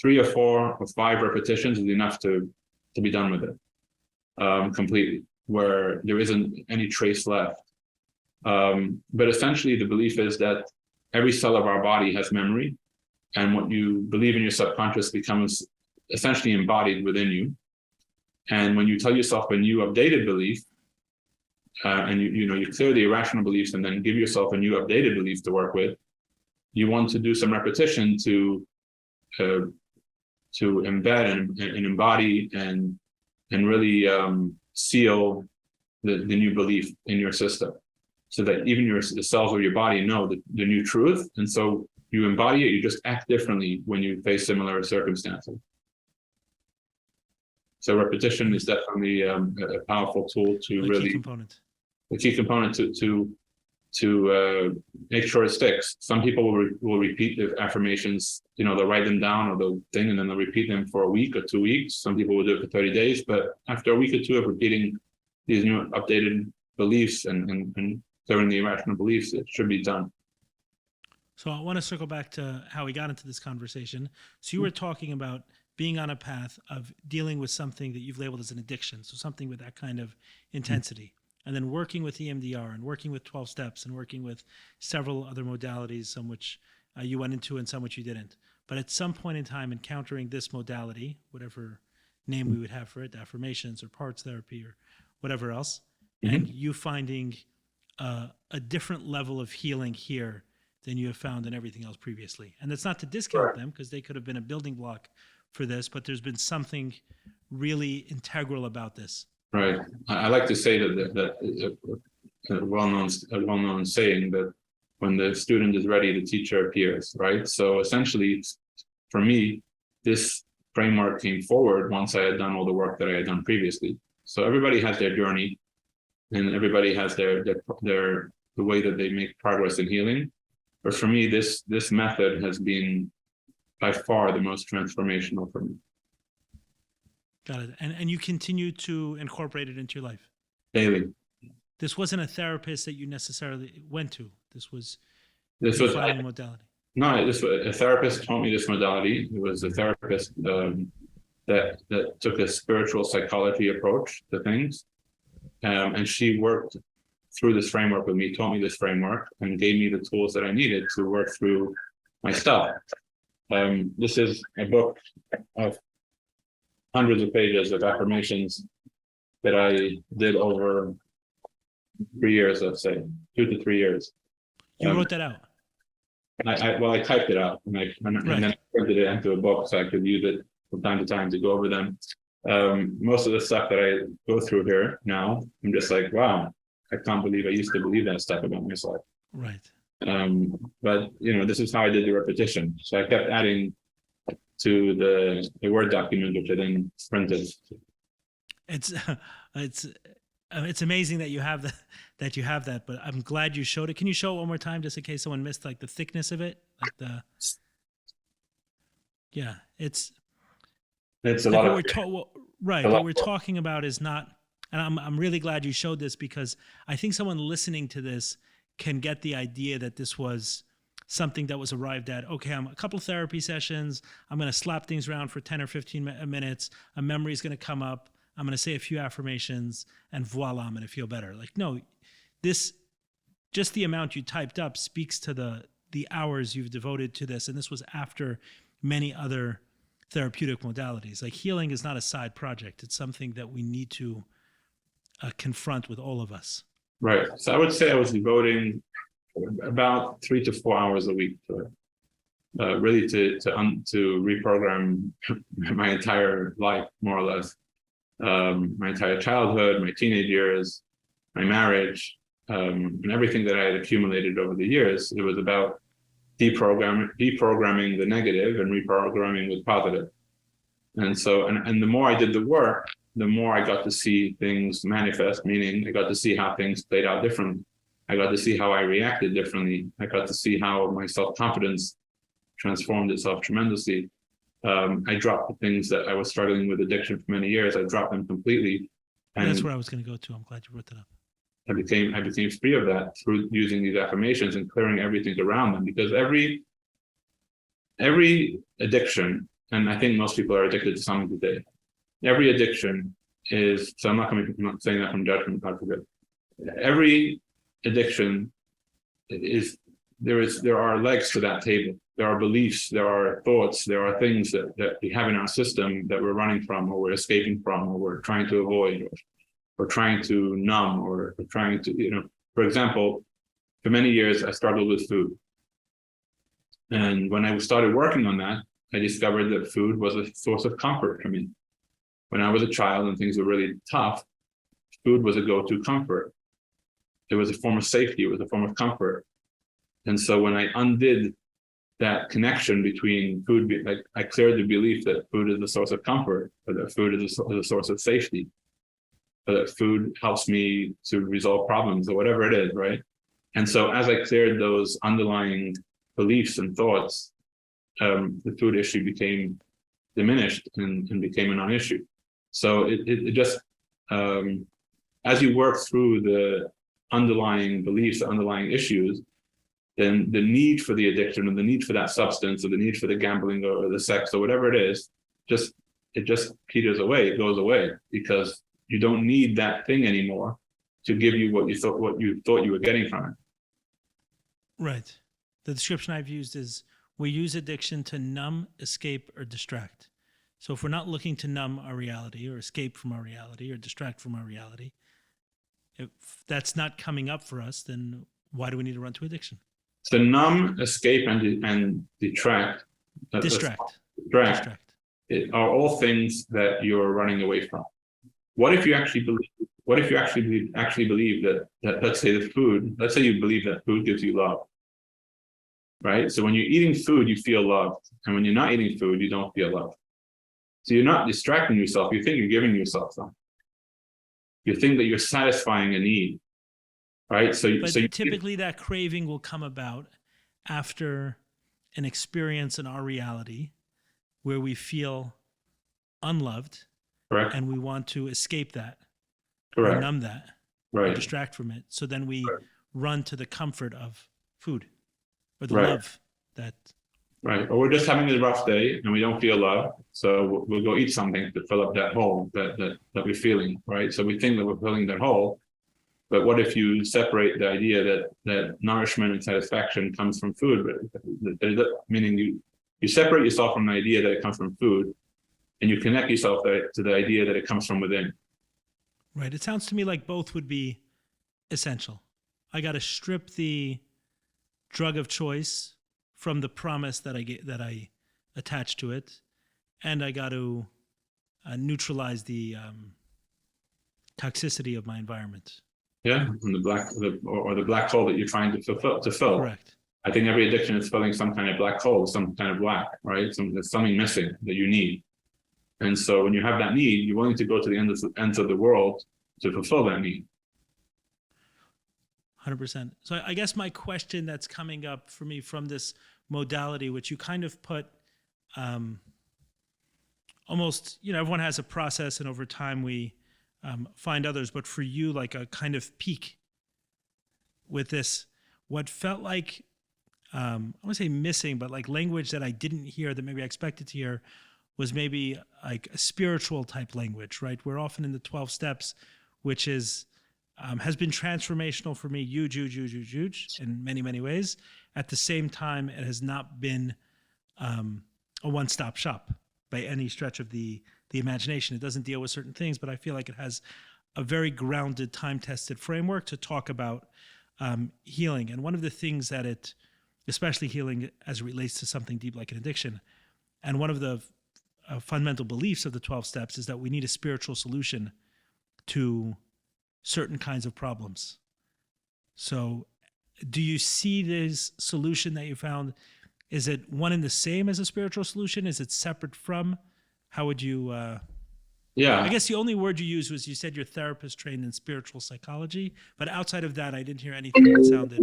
3 or 4 or 5 repetitions is enough to be done with it completely, where there isn't any trace left. But essentially, the belief is that every cell of our body has memory, and what you believe in your subconscious becomes essentially embodied within you. And when you tell yourself a new updated belief, and you clear the irrational beliefs and then give yourself a new updated belief to work with, you want to do some repetition to embed and embody and really seal the new belief in your system, so that even the cells of your body know the new truth. And so you embody it, you just act differently when you face similar circumstances. So repetition is definitely a powerful tool to really, the key component to make sure it sticks. Some people will repeat the affirmations, they'll write them down or they'll thing, and then they'll repeat them for a week or 2 weeks. Some people will do it for 30 days, but after a week or 2 of repeating these new updated beliefs and clearing the irrational beliefs, it should be done. So I want to circle back to how we got into this conversation. So you were talking about being on a path of dealing with something that you've labeled as an addiction, so something with that kind of intensity, and then working with EMDR and working with 12 steps and working with several other modalities, some which you went into and some which you didn't. But at some point in time, encountering this modality, whatever name we would have for it, affirmations or parts therapy or whatever else, and you finding a different level of healing here than you have found in everything else previously. And that's not to discount them, because they could have been a building block for this, but there's been something really integral about this. Right. I like to say that a well-known saying that when the student is ready, the teacher appears, right? So essentially, for me, this framework came forward once I had done all the work that I had done previously. So everybody has their journey, and everybody has the way that they make progress in healing. But for me, this method has been by far the most transformational for me. Got it. And you continue to incorporate it into your life? Daily. This wasn't a therapist that you necessarily went to. This was a modality. No, a therapist taught me this modality. It was a therapist that took a spiritual psychology approach to things. And she worked through this framework with me, taught me this framework, and gave me the tools that I needed to work through my stuff. This is a book of hundreds of pages of affirmations that I did over 3 years, let's say, 2 to 3 years. You wrote that out? I typed it out, and then I printed it into a book so I could use it from time to time to go over them. Most of the stuff that I go through here now, I'm just like, wow, I can't believe I used to believe that stuff about myself. Right. But this is how I did the repetition. So I kept adding to the Word document, which I then printed. It's amazing that you have that, but I'm glad you showed it. Can you show it one more time, just in case someone missed like the thickness of it? It's a lot of what we're talking about is not, and I'm really glad you showed this, because I think someone listening to this can get the idea that this was something that was arrived at. Okay, I'm a couple therapy sessions. I'm going to slap things around for 10 or 15 minutes. A memory is going to come up. I'm going to say a few affirmations, and voila, I'm going to feel better. Like, no, this, just the amount you typed up speaks to the hours you've devoted to this. And this was after many other therapeutic modalities. Like, healing is not a side project. It's something that we need to confront with all of us. Right. So I would say I was devoting about 3 to 4 hours a week to it. really to reprogram my entire life, more or less, my entire childhood, my teenage years, my marriage, and everything that I had accumulated over the years. It was about deprogramming the negative and reprogramming with positive. And so, and the more I did the work, the more I got to see things manifest, meaning I got to see how things played out differently. I got to see how I reacted differently. I got to see how my self-confidence transformed itself tremendously. I dropped the things that I was struggling with addiction for many years. I dropped them completely. And that's where I was going to go to. I'm glad you brought that up. I became free of that through using these affirmations and clearing everything around them. Because every addiction, and I think most people are addicted to something today. Every addiction is, so I'm not saying that from judgment, God forbid. Every addiction there are legs to that table. There are beliefs, there are thoughts, there are things that we have in our system that we're running from, or we're escaping from, or we're trying to avoid, or trying to numb, or trying to, for example, for many years, I struggled with food. And when I started working on that, I discovered that food was a source of comfort for me. When I was a child and things were really tough, food was a go-to comfort. It was a form of safety. It was a form of comfort. And so when I undid that connection between food, like I cleared the belief that food is a source of comfort, or that food is a source of safety, or that food helps me to resolve problems, or whatever it is, right? And so as I cleared those underlying beliefs and thoughts, the food issue became diminished and became a non-issue. So it just, as you work through the underlying beliefs, the underlying issues, then the need for the addiction, or the need for that substance, or the need for the gambling, or the sex, or whatever it is, it just peters away. It goes away, because you don't need that thing anymore to give you what you thought you were getting from it. Right. The description I've used is, we use addiction to numb, escape, or distract. So if we're not looking to numb our reality, or escape from our reality, or distract from our reality, if that's not coming up for us, then why do we need to run to addiction? So numb, escape, and distract are all things that you're running away from. What if you actually believe? What if you actually believe that let's say you believe that food gives you love, right? So when you're eating food, you feel loved, and when you're not eating food, you don't feel loved. So you're not distracting yourself. You think you're giving yourself something. You think that you're satisfying a need, right? But typically that craving will come about after an experience in our reality where we feel unloved, correct, and we want to escape that, correct, or numb that, right, or distract from it. So then we correct, run to the comfort of food, or the right, love that. Right. Or we're just having a rough day and we don't feel love, so we'll go eat something to fill up that hole that we're feeling, right? So we think that we're filling that hole, but what if you separate the idea that nourishment and satisfaction comes from food, meaning you separate yourself from the idea that it comes from food, and you connect yourself to the idea that it comes from within. Right. It sounds to me like both would be essential. I got to strip the drug of choice from the promise that I attach to it, and I got to neutralize the toxicity of my environment. Yeah, and the black hole that you're trying to fill. Correct. I think every addiction is filling some kind of black hole, some kind of black, right? There's something missing that you need, and so when you have that need, you're willing to go to the ends of the world to fulfill that need. 100%. So I guess my question that's coming up for me from this modality, which you kind of put almost, everyone has a process, and over time we find others, but for you, like a kind of peak with this, what felt like, I want to say missing, but like language that I didn't hear that maybe I expected to hear, was maybe like a spiritual type language, right? We're often in the 12 steps, which is, has been transformational for me, huge in many, many ways. At the same time, it has not been a one-stop shop by any stretch of the imagination. It doesn't deal with certain things, but I feel like it has a very grounded, time-tested framework to talk about healing. And one of the things that it especially healing as it relates to something deep like an addiction. And one of the fundamental beliefs of the 12 steps is that we need a spiritual solution to certain kinds of problems. So do you see this solution that you found? Is it one and the same as a spiritual solution? Is it separate from? How would you... Yeah. I guess the only word you used was, you said your therapist trained in spiritual psychology, but outside of that, I didn't hear anything that sounded...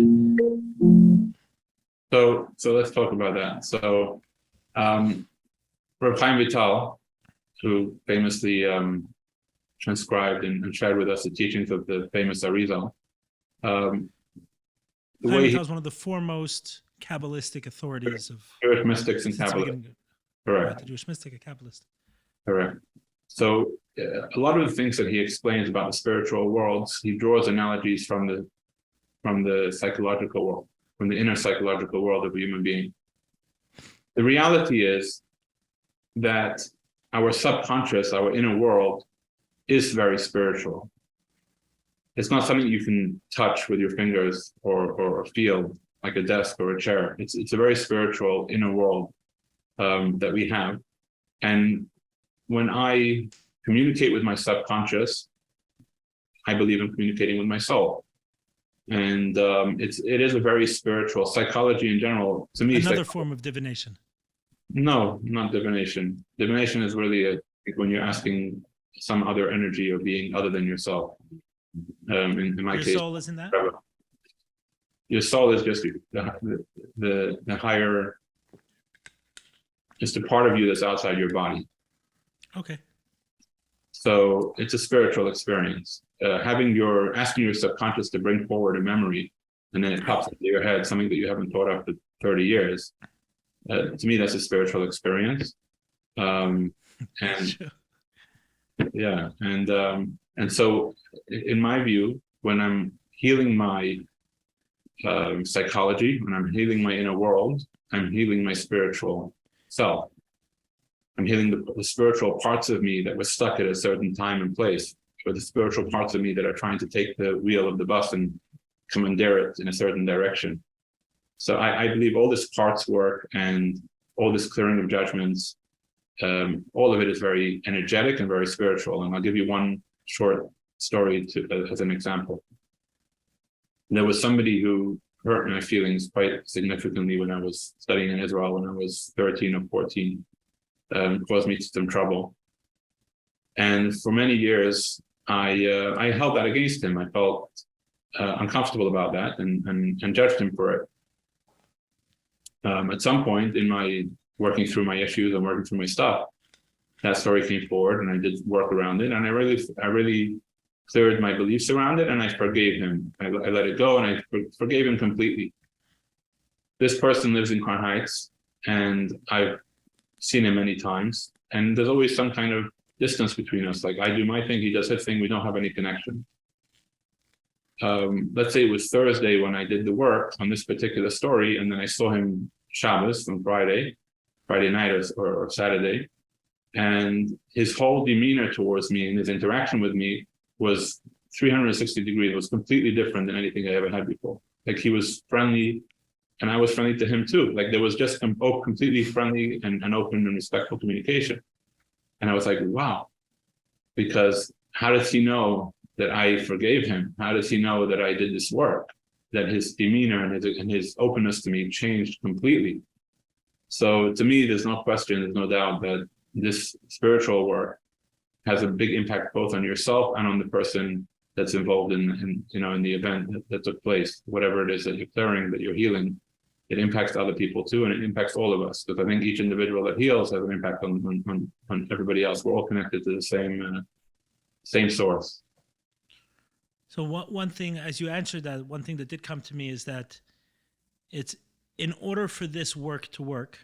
So let's talk about that. So Reb Chaim Vital, who famously transcribed and shared with us the teachings of the famous Arizal, Chaim Vital is one of the foremost Kabbalistic authorities of Jewish mystics and since the Kabbalah. beginning. Correct. Right, the Jewish mystic, a Kabbalist. Correct. So a lot of the things that he explains about the spiritual worlds, he draws analogies from the psychological world, from the inner psychological world of a human being. The reality is that our subconscious, our inner world, is very spiritual. It's not something you can touch with your fingers or feel like a desk or a chair. It's a very spiritual inner world that we have. And when I communicate with my subconscious, I believe in communicating with my soul. And it is a very spiritual psychology in general. To me, Another form of divination. No, not divination. Divination is really when you're asking some other energy or being other than yourself. In my case, your soul isn't that? Your soul is just the higher, just a part of you that's outside your body. Okay. So it's a spiritual experience. Asking your subconscious to bring forward a memory, and then it pops into your head, something that you haven't thought of for 30 years. To me, that's a spiritual experience. And yeah, and so in my view, when I'm healing my psychology, when I'm healing my inner world, I'm healing my spiritual self. I'm healing the spiritual parts of me that were stuck at a certain time and place, or the spiritual parts of me that are trying to take the wheel of the bus and commandeer it in a certain direction. So I believe all this parts work and all this clearing of judgments, all of it is very energetic and very spiritual. And I'll give you one short story as an example. There was somebody who hurt my feelings quite significantly when I was studying in Israel when I was 13 or 14. Caused me some trouble. And for many years, I held that against him. I felt uncomfortable about that and judged him for it. At some point in my working through my issues and working through my stuff, that story came forward and I did work around it. And I really cleared my beliefs around it and I forgave him. I let it go and I forgave him completely. This person lives in Crown Heights and I've seen him many times. And there's always some kind of distance between us. Like I do my thing, he does his thing, we don't have any connection. Let's say it was Thursday when I did the work on this particular story, and then I saw him Shabbos on Friday night or Saturday, and his whole demeanor towards me and his interaction with me was 360 degrees. It was completely different than anything I ever had before. Like he was friendly, and I was friendly to him too. Like there was just completely friendly and open and respectful communication. And I was like, wow, because how does he know that I forgave him? How does he know that I did this work? That his demeanor and his openness to me changed completely. So to me, there's no question, there's no doubt that this spiritual work has a big impact both on yourself and on the person that's involved in the event that took place. Whatever it is that you're clearing, that you're healing, it impacts other people too, and it impacts all of us. Because I think each individual that heals has an impact on everybody else. We're all connected to the same source. So one thing, as you answered that, one thing that did come to me is that it's in order for this work to work,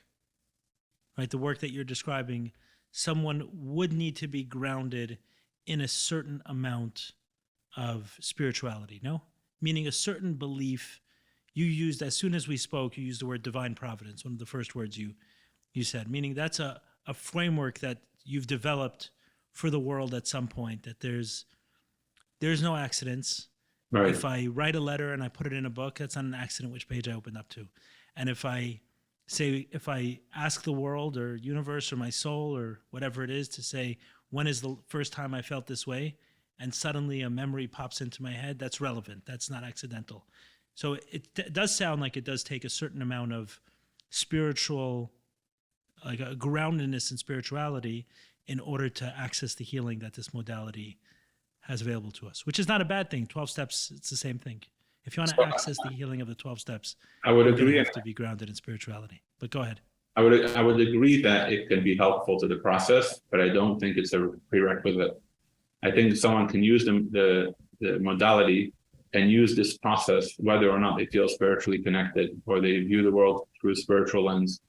right? The work that you're describing, someone would need to be grounded in a certain amount of spirituality, no? Meaning a certain belief. You used, as soon as we spoke, you used the word divine providence, one of the first words you said, meaning that's a framework that you've developed for the world at some point, that there's no accidents. Right. If I write a letter and I put it in a book, that's not an accident which page I opened up to. And if I ask the world or universe or my soul or whatever it is to say, when is the first time I felt this way? And suddenly a memory pops into my head, that's relevant. That's not accidental. So it does sound like it does take a certain amount of spiritual, like a groundedness in spirituality in order to access the healing that this modality has available to us, which is not a bad thing. 12 steps, it's the same thing. If you want to access the healing of the 12 steps, I would agree. You have to be grounded in spirituality. But go ahead. I would agree that it can be helpful to the process, but I don't think it's a prerequisite. I think someone can use the modality and use this process whether or not they feel spiritually connected or they view the world through a spiritual lens.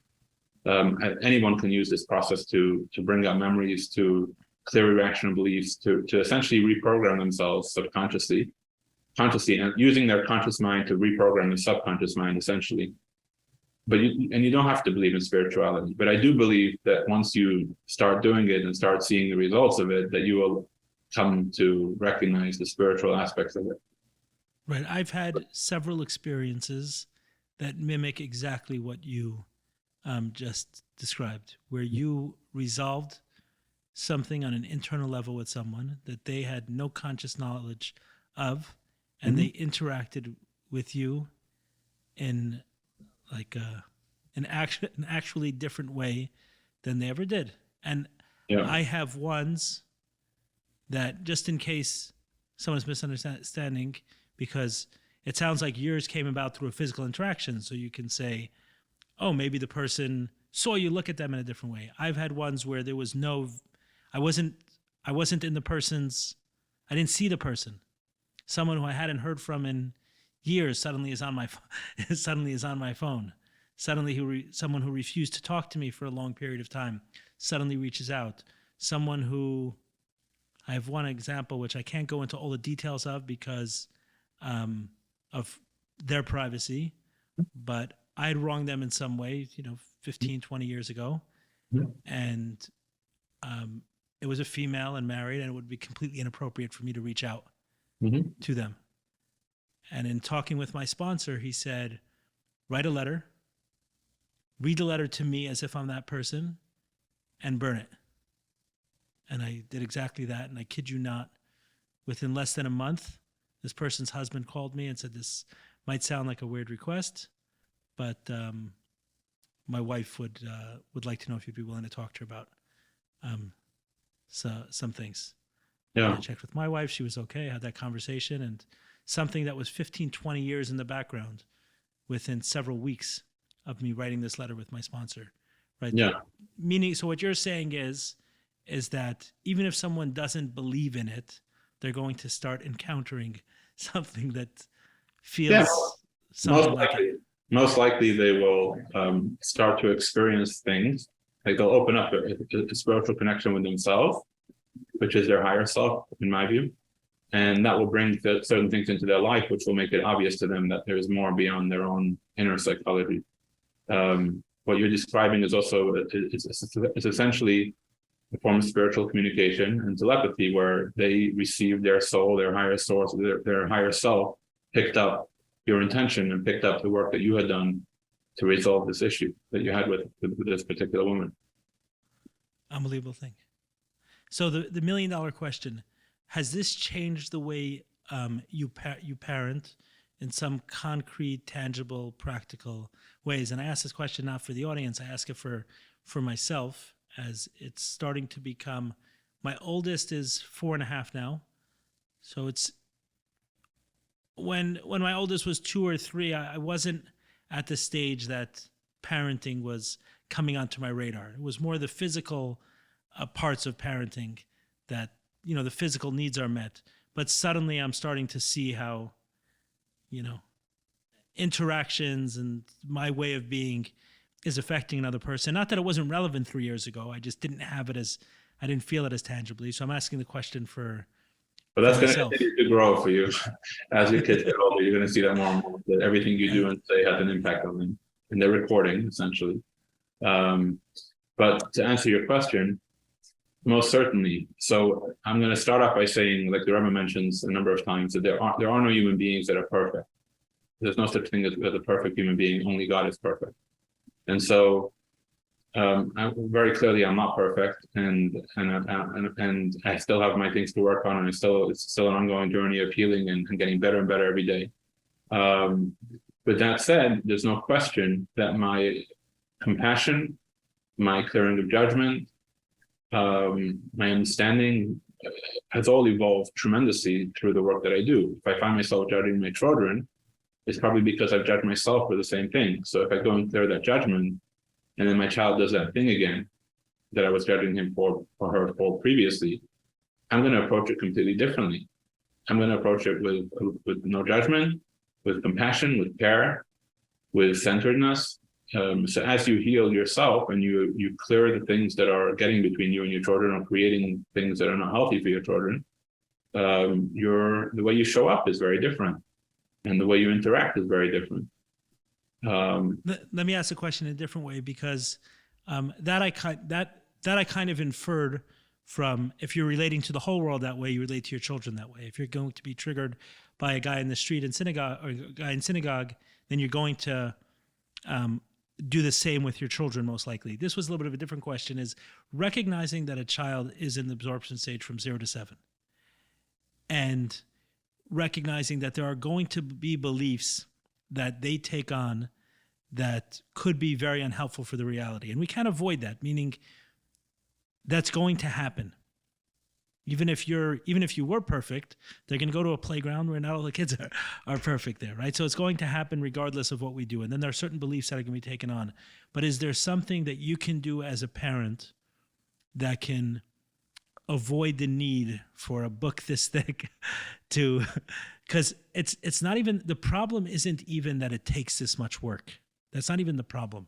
Anyone can use this process to bring up memories, to clear irrational beliefs, to essentially reprogram themselves subconsciously, and using their conscious mind to reprogram the subconscious mind, essentially. But you don't have to believe in spirituality. But I do believe that once you start doing it and start seeing the results of it, that you will come to recognize the spiritual aspects of it. Right. I've had several experiences that mimic exactly what you just described, where you resolved something on an internal level with someone that they had no conscious knowledge of, and they interacted with you in like an actually different way than they ever did. And I have ones that, just in case someone's misunderstanding, because it sounds like yours came about through a physical interaction, so you can say, oh, maybe the person saw you look at them in a different way. I've had ones where there was I wasn't in the person's, I didn't see the person. Someone who I hadn't heard from in years suddenly is on my phone. Suddenly someone who refused to talk to me for a long period of time suddenly reaches out. Someone who, I have one example which I can't go into all the details of because of their privacy, but I had wronged them in some way, 15, 20 years ago. And it was a female and married, and it would be completely inappropriate for me to reach out to them. And in talking with my sponsor, he said, write a letter, read the letter to me as if I'm that person, and burn it. And I did exactly that. And I kid you not, within less than a month, this person's husband called me and said, this might sound like a weird request, but my wife would like to know if you'd be willing to talk to her about some things. Yeah. I checked with my wife. She was okay. I had that conversation, and something that was 15, 20 years in the background within several weeks of me writing this letter with my sponsor. Right. Yeah. Meaning, so what you're saying is that even if someone doesn't believe in it, they're going to start encountering something that feels something like it. Most likely they will start to experience things, like they'll open up a spiritual connection with themselves, which is their higher self, in my view. And that will bring certain things into their life, which will make it obvious to them that there is more beyond their own inner psychology. What you're describing is also, it's essentially a form of spiritual communication and telepathy, where they receive their soul, their higher source, their higher self, picked up your intention and picked up the work that you had done to resolve this issue that you had with this particular woman. Unbelievable thing. So the $1 million question, has this changed the way you parent in some concrete, tangible, practical ways? And I ask this question not for the audience, I ask it for myself, as it's starting to become, my oldest is 4.5 now. So it's, when my oldest was 2 or 3, I wasn't at the stage that parenting was coming onto my radar. It was more the physical parts of parenting that, the physical needs are met. But suddenly I'm starting to see how, interactions and my way of being is affecting another person. Not that it wasn't relevant 3 years ago. I just didn't have it I didn't feel it as tangibly. So I'm asking the question for But that's going to continue to grow for you. As your kids get older, you're going to see that more and more, that everything you do and say has an impact on them. And they're recording, essentially. But to answer your question, most certainly. So I'm going to start off by saying, like the Rebbe mentions a number of times, that there are no human beings that are perfect. There's no such thing as a perfect human being. Only God is perfect. And so, very clearly, I'm not perfect, and I still have my things to work on, and it's still an ongoing journey of healing and getting better and better every day. But that said, there's no question that my compassion, my clearing of judgment, my understanding has all evolved tremendously through the work that I do. If I find myself judging my children, it's probably because I've judged myself for the same thing. So if I go and clear that judgment, and then my child does that thing again that I was judging him for or her for previously, I'm going to approach it completely differently. I'm going to approach it with no judgment, with compassion, with care, with centeredness. So as you heal yourself and you clear the things that are getting between you and your children, or creating things that are not healthy for your children, the way you show up is very different, and the way you interact is very different. Let me ask the question in a different way, because that I kind of inferred from, if you're relating to the whole world that way, you relate to your children that way. If you're going to be triggered by a guy in the street in synagogue, or a guy in synagogue, then you're going to do the same with your children, most likely. This was a little bit of a different question, is recognizing that a child is in the absorption stage from 0 to 7, and recognizing that there are going to be beliefs that they take on that could be very unhelpful for the reality. And we can't avoid that, meaning that's going to happen. Even if you were perfect, they're going to go to a playground where not all the kids are perfect there, right? So it's going to happen regardless of what we do. And then there are certain beliefs that are going to be taken on. But is there something that you can do as a parent that can avoid the need for a book this thick to, because it's not even, the problem isn't even that it takes this much work. That's not even the problem.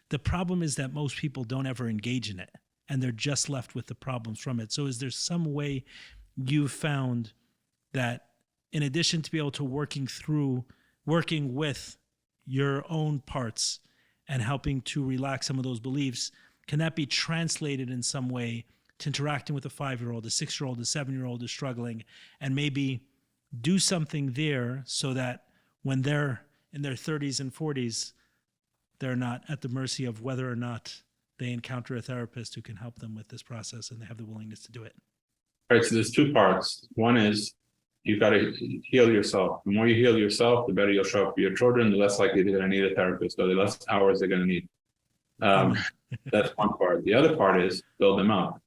The problem is that most people don't ever engage in it, and they're just left with the problems from it. So is there some way you've found that, in addition to be able to working with your own parts and helping to relax some of those beliefs, can that be translated in some way to interacting with a 5-year-old, a 6-year-old, a 7-year-old who's struggling, and maybe do something there so that when they're in their 30s and 40s, they're not at the mercy of whether or not they encounter a therapist who can help them with this process, and they have the willingness to do it? All right, so there's two parts. One is you've got to heal yourself. The more you heal yourself, the better you'll show up for your children, the less likely they're going to need a therapist, or the less hours they're going to need. That's one part. The other part is build them up.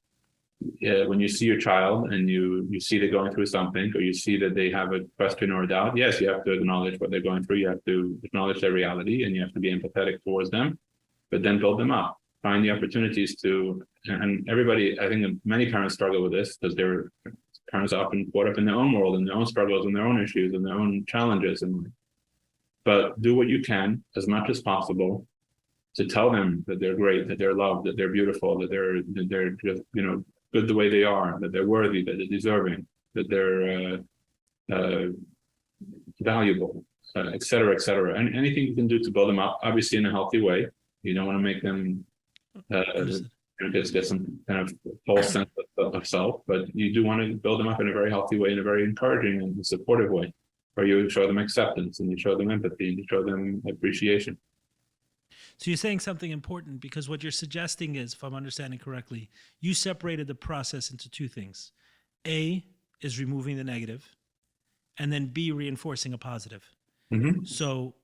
When you see your child and you see they're going through something, or you see that they have a question or a doubt, yes, you have to acknowledge what they're going through. You have to acknowledge their reality, and you have to be empathetic towards them, but then build them up. Find the opportunities to, and everybody, I think many parents struggle with this because parents are often caught up in their own world and their own struggles and their own issues and their own challenges. But do what you can as much as possible to tell them that they're great, that they're loved, that they're beautiful, that they're just, good the way they are, that they're worthy, that they're deserving, that they're valuable, et cetera, et cetera. And anything you can do to build them up, obviously in a healthy way. You don't want to make them just get some kind of false sense of self, but you do want to build them up in a very healthy way, in a very encouraging and supportive way, where you show them acceptance and you show them empathy and you show them appreciation. So you're saying something important, because what you're suggesting is, if I'm understanding correctly, you separated the process into two things. A is removing the negative, and then B, reinforcing a positive. Mm-hmm. So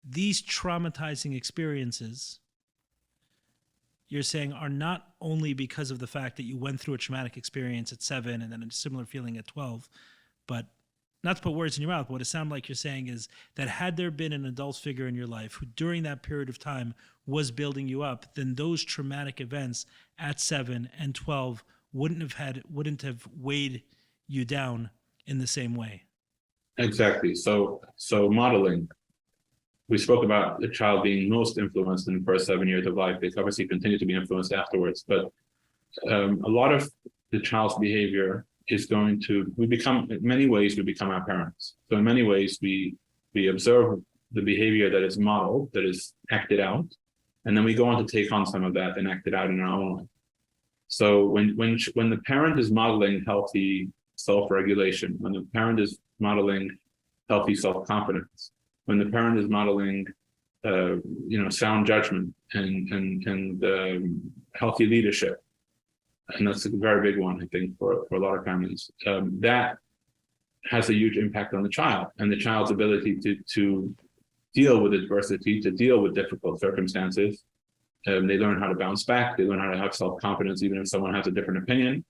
these traumatizing experiences, you're saying, are not only because of the fact that you went through a traumatic experience at 7 and then a similar feeling at 12, but not to put words in your mouth, what it sounds like you're saying is that had there been an adult figure in your life who during that period of time was building you up, then those traumatic events at 7 and 12 wouldn't have weighed you down in the same way. Exactly. So modeling. We spoke about the child being most influenced in the first 7 years of life. They obviously continue to be influenced afterwards, but a lot of the child's behavior is in many ways we become our parents. So in many ways we observe the behavior that is modeled, that is acted out, and then we go on to take on some of that and act it out in our own way. So when the parent is modeling healthy self-regulation, when the parent is modeling healthy self-confidence, when the parent is modeling, sound judgment and healthy leadership, and that's a very big one, I think, for a lot of families. That has a huge impact on the child and the child's ability to deal with adversity, to deal with difficult circumstances. They learn how to bounce back. They learn how to have self-confidence, even if someone has a different opinion.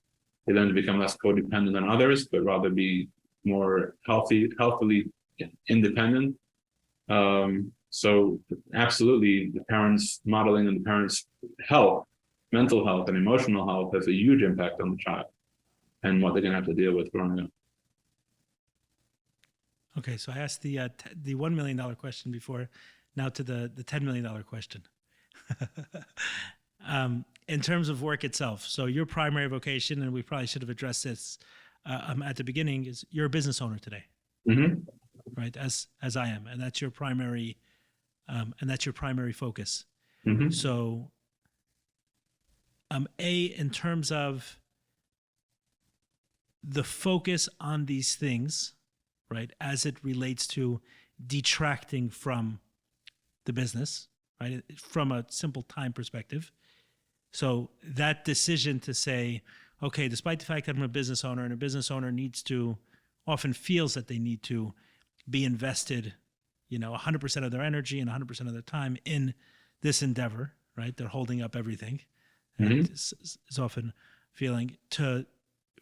They learn to become less codependent on others, but rather be more healthily independent. So absolutely, the parents' modeling and the parents' health, mental health and emotional health has a huge impact on the child and what they're going to have to deal with growing up. Okay, so I asked the $1 million question before, now to the $10 million question. In terms of work itself, so your primary vocation, and we probably should have addressed this at the beginning, is you're a business owner today, right? As I am, and that's your primary focus. So, in terms of the focus on these things, right, as it relates to detracting from the business, right, from a simple time perspective. So that decision to say, okay, despite the fact that I'm a business owner, and a business owner often feels that they need to be invested, 100% of their energy and 100% of their time in this endeavor, right? They're holding up everything. And is often feeling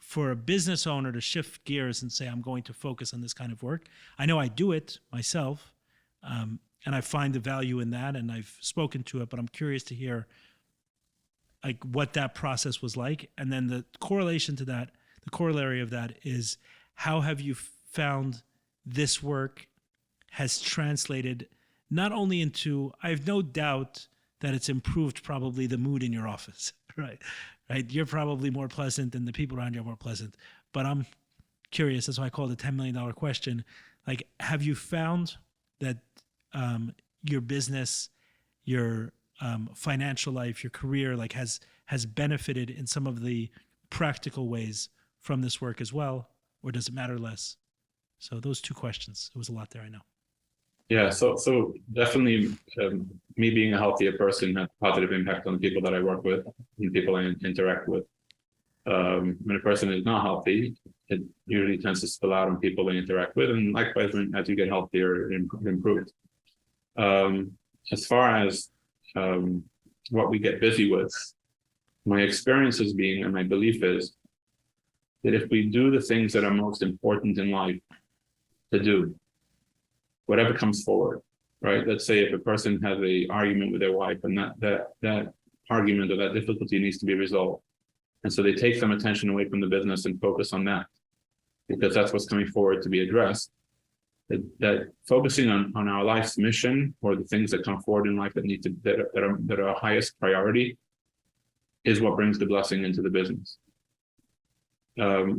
for a business owner to shift gears and say, I'm going to focus on this kind of work. I know I do it myself, and I find the value in that, and I've spoken to it, but I'm curious to hear like what that process was like. And then the correlation to that, the corollary of that is, how have you found this work has translated not only into, I have no doubt that it's improved probably the mood in your office, right? You're probably more pleasant and the people around you are more pleasant. But I'm curious, that's why I call it the $10 million question. Like, have you found that your business, your financial life, your career, like has benefited in some of the practical ways from this work as well, or does it matter less? So those two questions. It was a lot there, I know. Yeah, so definitely me being a healthier person has a positive impact on the people that I work with and people I interact with. When a person is not healthy, it usually tends to spill out on people they interact with, and likewise, as you get healthier, it improves. As far as what we get busy with, my experience has been, and my belief is, that if we do the things that are most important in life to do, whatever comes forward, right? Let's say if a person has an argument with their wife, and that argument or that difficulty needs to be resolved, and so they take some attention away from the business and focus on that, because that's what's coming forward to be addressed. That focusing on our life's mission, or the things that come forward in life that are highest priority, is what brings the blessing into the business. The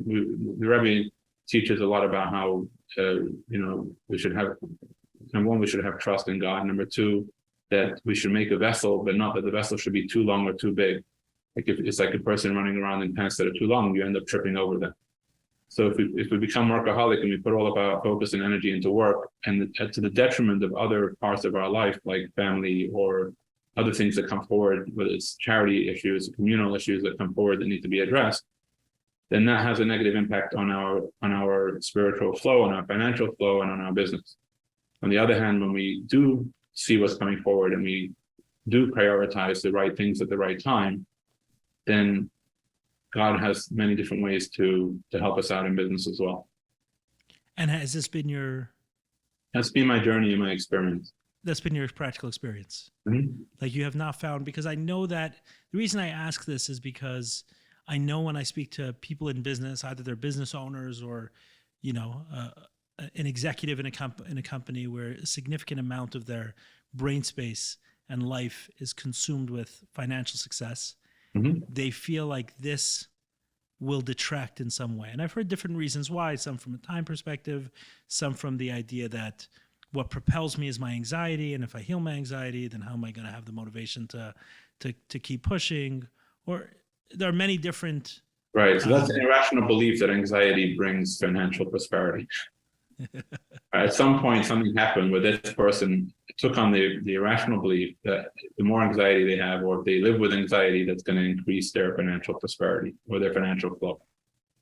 Rebbe teaches a lot about how we should have, number one, we should have trust in God. Number two, that we should make a vessel, but not that the vessel should be too long or too big. Like if it's like a person running around in pants that are too long, you end up tripping over them. So if we become workaholic and we put all of our focus and energy into work, and to the detriment of other parts of our life, like family or other things that come forward, whether it's charity issues, communal issues that come forward that need to be addressed, then that has a negative impact on our spiritual flow, on our financial flow, and on our business. On the other hand, when we do see what's coming forward and we do prioritize the right things at the right time, then God has many different ways to help us out in business as well. And has this been That's been my journey and my experience. That's been your practical experience. Mm-hmm. Like you have not found, because I know that the reason I ask this is because I know when I speak to people in business, either they're business owners or, an executive in a company where a significant amount of their brain space and life is consumed with financial success, they feel like this will detract in some way. And I've heard different reasons why, some from a time perspective, some from the idea that what propels me is my anxiety, and if I heal my anxiety, then how am I going to have the motivation to keep pushing? Or there are many different... Right, so that's an irrational belief that anxiety brings financial prosperity. At some point, something happened where this person took on the irrational belief that the more anxiety they have, or if they live with anxiety, that's going to increase their financial prosperity or their financial flow.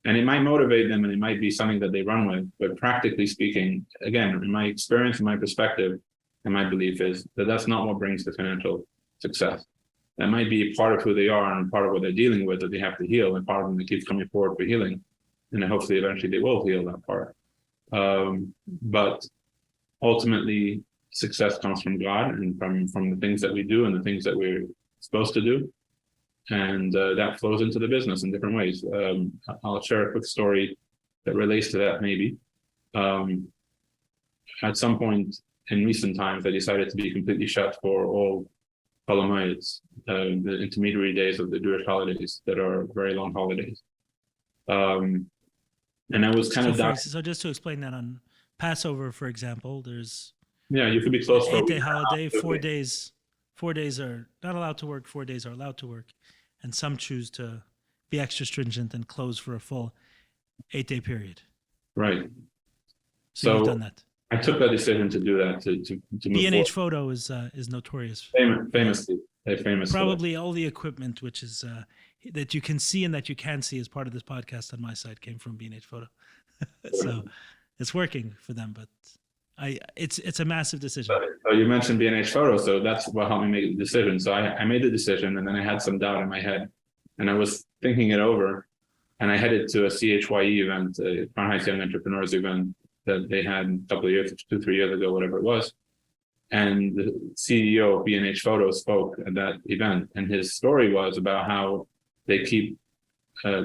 And it might motivate them, and it might be something that they run with. But practically speaking, again, in my experience, in my perspective, and my belief is that that's not what brings the financial success. That might be part of who they are and part of what they're dealing with that they have to heal, and part of them that keeps coming forward for healing. And then hopefully eventually they will heal that part. But ultimately, success comes from God and from the things that we do and the things that we're supposed to do. And that flows into the business in different ways. I'll share a quick story that relates to that maybe. At some point in recent times, I decided to be completely shut for all Holomoids, the intermediary days of the Jewish holidays that are very long holidays. And I was kind of so just to explain that, on Passover, for example, there's you could be close for 8-day holiday. 4 days are not allowed to work. 4 days are allowed to work, and some choose to be extra stringent and close for a full 8-day period. Right. So you've done that. I took that decision to do that to move B&H Photo is notorious. Famously. Probably all the equipment which is that you can see and that you can see as part of this podcast on my side came from B&H Photo. So it's working for them, but it's a massive decision. So you mentioned B&H Photo, so that's what helped me make the decision. So I made the decision, and then I had some doubt in my head, and I was thinking it over, and I headed to a CHYE event, a Fahrenheit Young Entrepreneurs event that they had a couple of years, 2-3 years ago, whatever it was. And the CEO of B&H Photo spoke at that event, and his story was about how they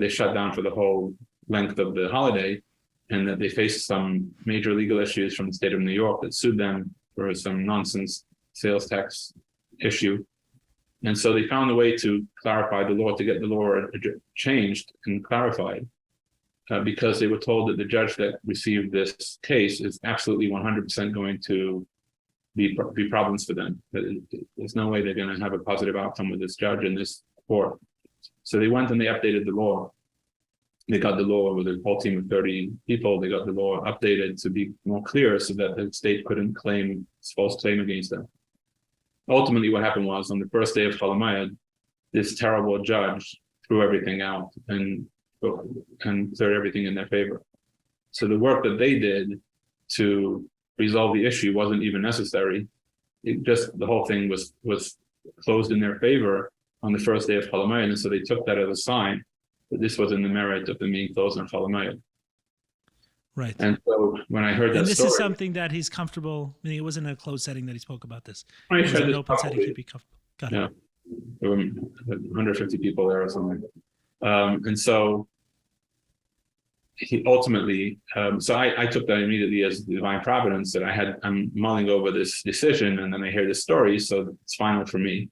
shut down for the whole length of the holiday, and that they faced some major legal issues from the state of New York that sued them for some nonsense sales tax issue. And so they found a way to clarify the law, to get the law changed and clarified, because they were told that the judge that received this case is absolutely 100% going to be problems for them. There's no way they're going to have a positive outcome with this judge in this court. So they went and they updated the law. They got the law with a whole team of 30 people. They got the law updated to be more clear so that the state couldn't claim false claim against them. Ultimately, what happened was on the first day of Chol Hamoed, this terrible judge threw everything out and cleared everything in their favor. So the work that they did to resolve the issue wasn't even necessary. The whole thing was closed in their favor on the first day of Chol Hamoed, and so they took that as a sign that this was in the merit of them being closed on Chol Hamoed. Right. And so when I heard that this story, is something that he's comfortable. I mean, it wasn't in a closed setting that he spoke about this. I It was in shared an this open setting. He'd be comfortable. Got it. Yeah, there were 150 people there or something. And so he ultimately, so I took that immediately as divine providence that I'm mulling over this decision, and then I hear this story, so it's final for me.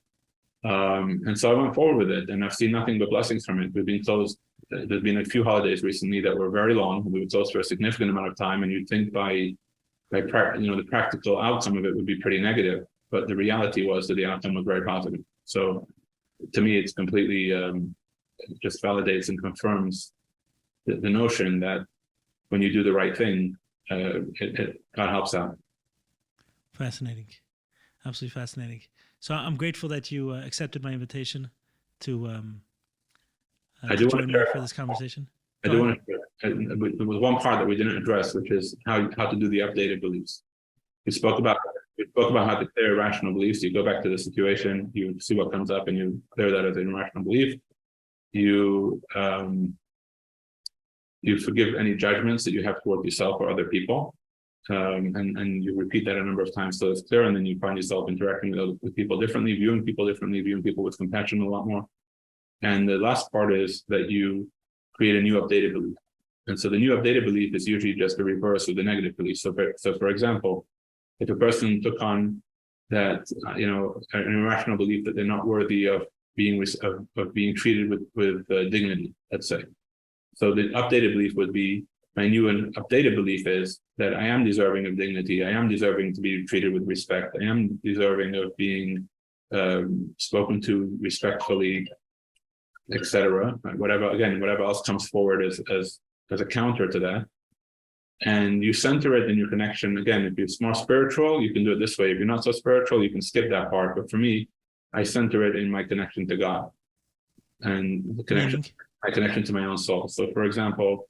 And so I went forward with it, and I've seen nothing but blessings from it. We've been closed. There's been a few holidays recently that were very long. We were closed for a significant amount of time, and you'd think the practical outcome of it would be pretty negative, but the reality was that the outcome was very positive. So to me, it's completely just validates and confirms the notion that when you do the right thing, God helps out. Fascinating. Absolutely fascinating. So I'm grateful that you accepted my invitation to join me for this conversation. I do want to. There was one part that we didn't address, which is how to do the updated beliefs. We spoke about how to clear irrational beliefs. You go back to the situation, you see what comes up, and you clear that as an irrational belief. You forgive any judgments that you have toward yourself or other people. And you repeat that a number of times so it's clear, and then you find yourself interacting with people differently, viewing people with compassion a lot more. And the last part is that you create a new updated belief. And so the new updated belief is usually just the reverse of the negative belief. So for example, if a person took on that, an irrational belief that they're not worthy of being treated with dignity, let's say. So the updated belief would be, my new and updated belief is that I am deserving of dignity. I am deserving to be treated with respect. I am deserving of being spoken to respectfully, etc. Whatever else comes forward as a counter to that. and you center it in your connection. Again, if it's more spiritual, you can do it this way. If you're not so spiritual, you can skip that part. But for me, I center it in my connection to God and the connection, my connection to my own soul. So, for example,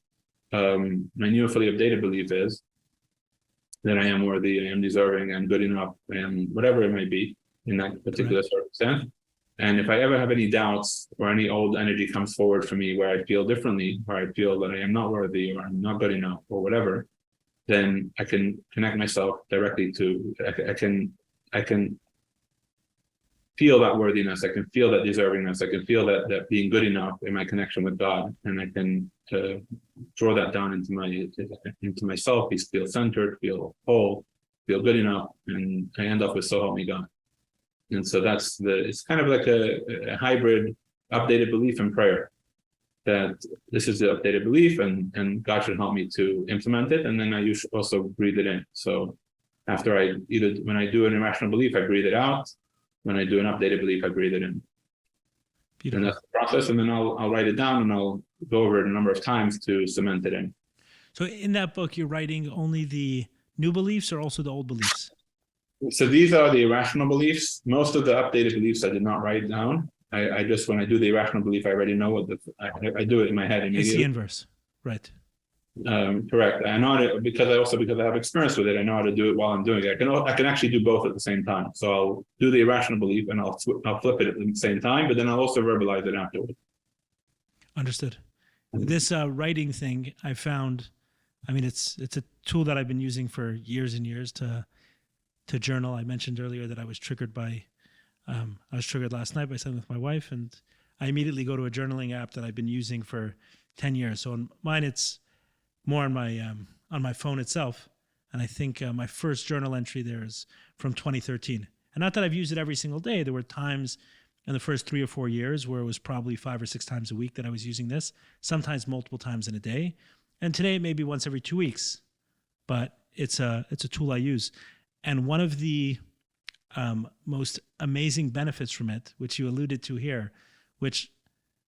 my new fully updated belief is that I am worthy, I am deserving, I'm good enough, and whatever it may be in that particular circumstance. And if I ever have any doubts or any old energy comes forward for me where I feel differently, or I feel that I am not worthy or I'm not good enough or whatever, then I can connect myself directly to, I can feel that worthiness, I can feel that deservingness, I can feel that being good enough in my connection with God, and I can draw that down into myself, feel centered, feel whole, feel good enough, and I end up with so help me God. And so it's kind of like a hybrid updated belief and prayer, that this is the updated belief and God should help me to implement it. And then I also breathe it in. So after when I do an irrational belief, I breathe it out. When I do an updated belief, I breathe it in. Beautiful. And that's the process. And then I'll write it down and I'll go over it a number of times to cement it in. So in that book, you're writing only the new beliefs or also the old beliefs? So these are the irrational beliefs. Most of the updated beliefs I did not write down. I just, when I do the irrational belief, I already know what I do it in my head immediately. It's the inverse, right? Correct. I know it because I have experience with it. I know how to do it while I'm doing it. I can actually do both at the same time. So I'll do the irrational belief and I'll flip it at the same time, but then I'll also verbalize it afterwards. Understood. This writing thing I found, I mean, it's a tool that I've been using for years and years to journal. I mentioned earlier that I was triggered last night by something with my wife, and I immediately go to a journaling app that I've been using for 10 years. So on mine, it's more on my phone itself. And I think my first journal entry there is from 2013. And not that I've used it every single day. There were times in the first 3 or 4 years where it was probably 5 or 6 times a week that I was using this, sometimes multiple times in a day. And today it may be once every 2 weeks, but it's a tool I use. And one of the most amazing benefits from it, which you alluded to here, which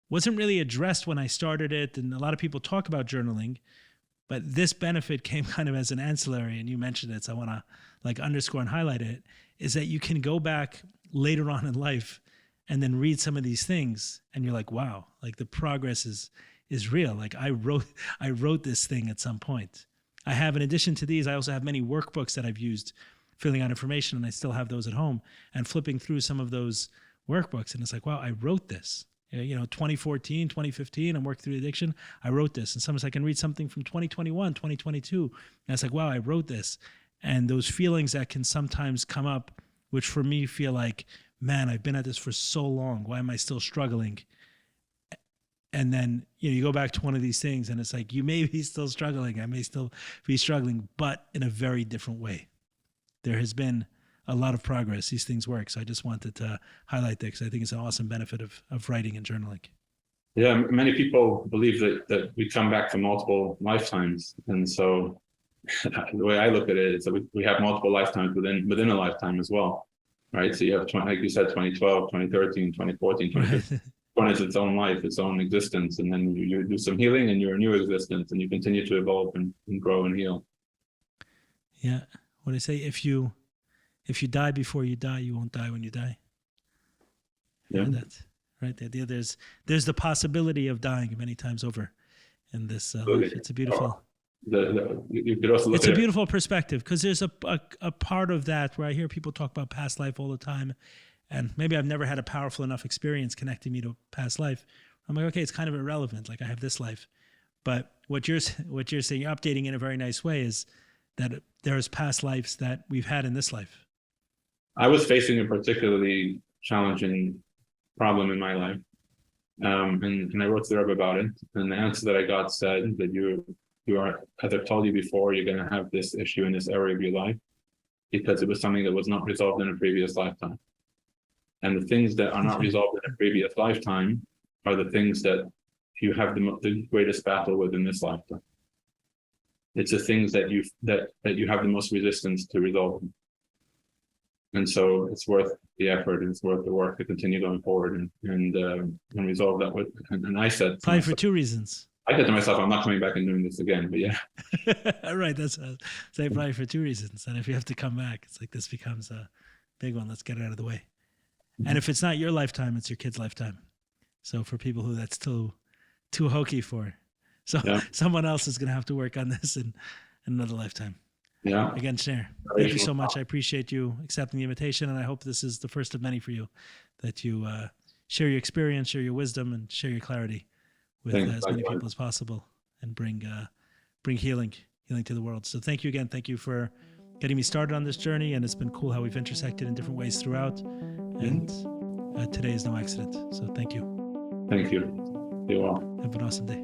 wasn't really addressed when I started it, and a lot of people talk about journaling, but this benefit came kind of as an ancillary, and you mentioned it, so I want to underscore and highlight it, is that you can go back later on in life and then read some of these things, and you're like, wow, the progress is real. I wrote this thing at some point. I have, in addition to these, I also have many workbooks that I've used filling out information, and I still have those at home, and flipping through some of those workbooks. And it's like, wow, I wrote this, 2014, 2015, I'm working through addiction. I wrote this. And sometimes I can read something from 2021, 2022. And it's like, wow, I wrote this. And those feelings that can sometimes come up, which for me feel like, man, I've been at this for so long. Why am I still struggling? And then, you go back to one of these things and it's like, you may be still struggling. I may still be struggling, but in a very different way. There has been a lot of progress. These things work. So I just wanted to highlight that because I think it's an awesome benefit of writing and journaling. Yeah, many people believe that we come back from multiple lifetimes. And so the way I look at it is that we have multiple lifetimes within a lifetime as well, right? So you have, like you said, 2012, 2013, 2014, 2015. One is its own life, its own existence. And then you do some healing and you're a new existence and you continue to evolve and grow and heal. Yeah. What I say, if you die before you die, you won't die when you die. Yeah. That's right. The idea there's the possibility of dying many times over in this life. It's a beautiful. You could also look it's a beautiful perspective because there's a part of that where I hear people talk about past life all the time, and maybe I've never had a powerful enough experience connecting me to past life. I'm like, okay, it's kind of irrelevant. I have this life, but what you're saying, you're updating in a very nice way, is that there's past lives that we've had in this life. I was facing a particularly challenging problem in my life. And I wrote to the Rebbe about it. And the answer that I got said that you are, as I've told you before, you're going to have this issue in this area of your life because it was something that was not resolved in a previous lifetime. And the things that are not resolved in a previous lifetime are the things that you have the greatest battle with in this lifetime. It's the things that you have the most resistance to resolve. And so it's worth the effort and it's worth the work to continue going forward and resolve that. And I said, probably for 2 reasons. I said to myself, I'm not coming back and doing this again. But yeah, Right. That's say probably for two reasons. And if you have to come back, it's like this becomes a big one. Let's get it out of the way. And if it's not your lifetime, it's your kid's lifetime. So for people who that's too hokey for, so someone else is going to have to work on this in another lifetime. Yeah. Again, Schneur, thank you so much. I appreciate you accepting the invitation, and I hope this is the first of many for you, that you share your experience, share your wisdom, and share your clarity with as many people as possible, and bring healing to the world. So thank you again. Thank you for getting me started on this journey, and it's been cool how we've intersected in different ways throughout. And today is no accident. So thank you. Thank you. You all. Have an awesome day.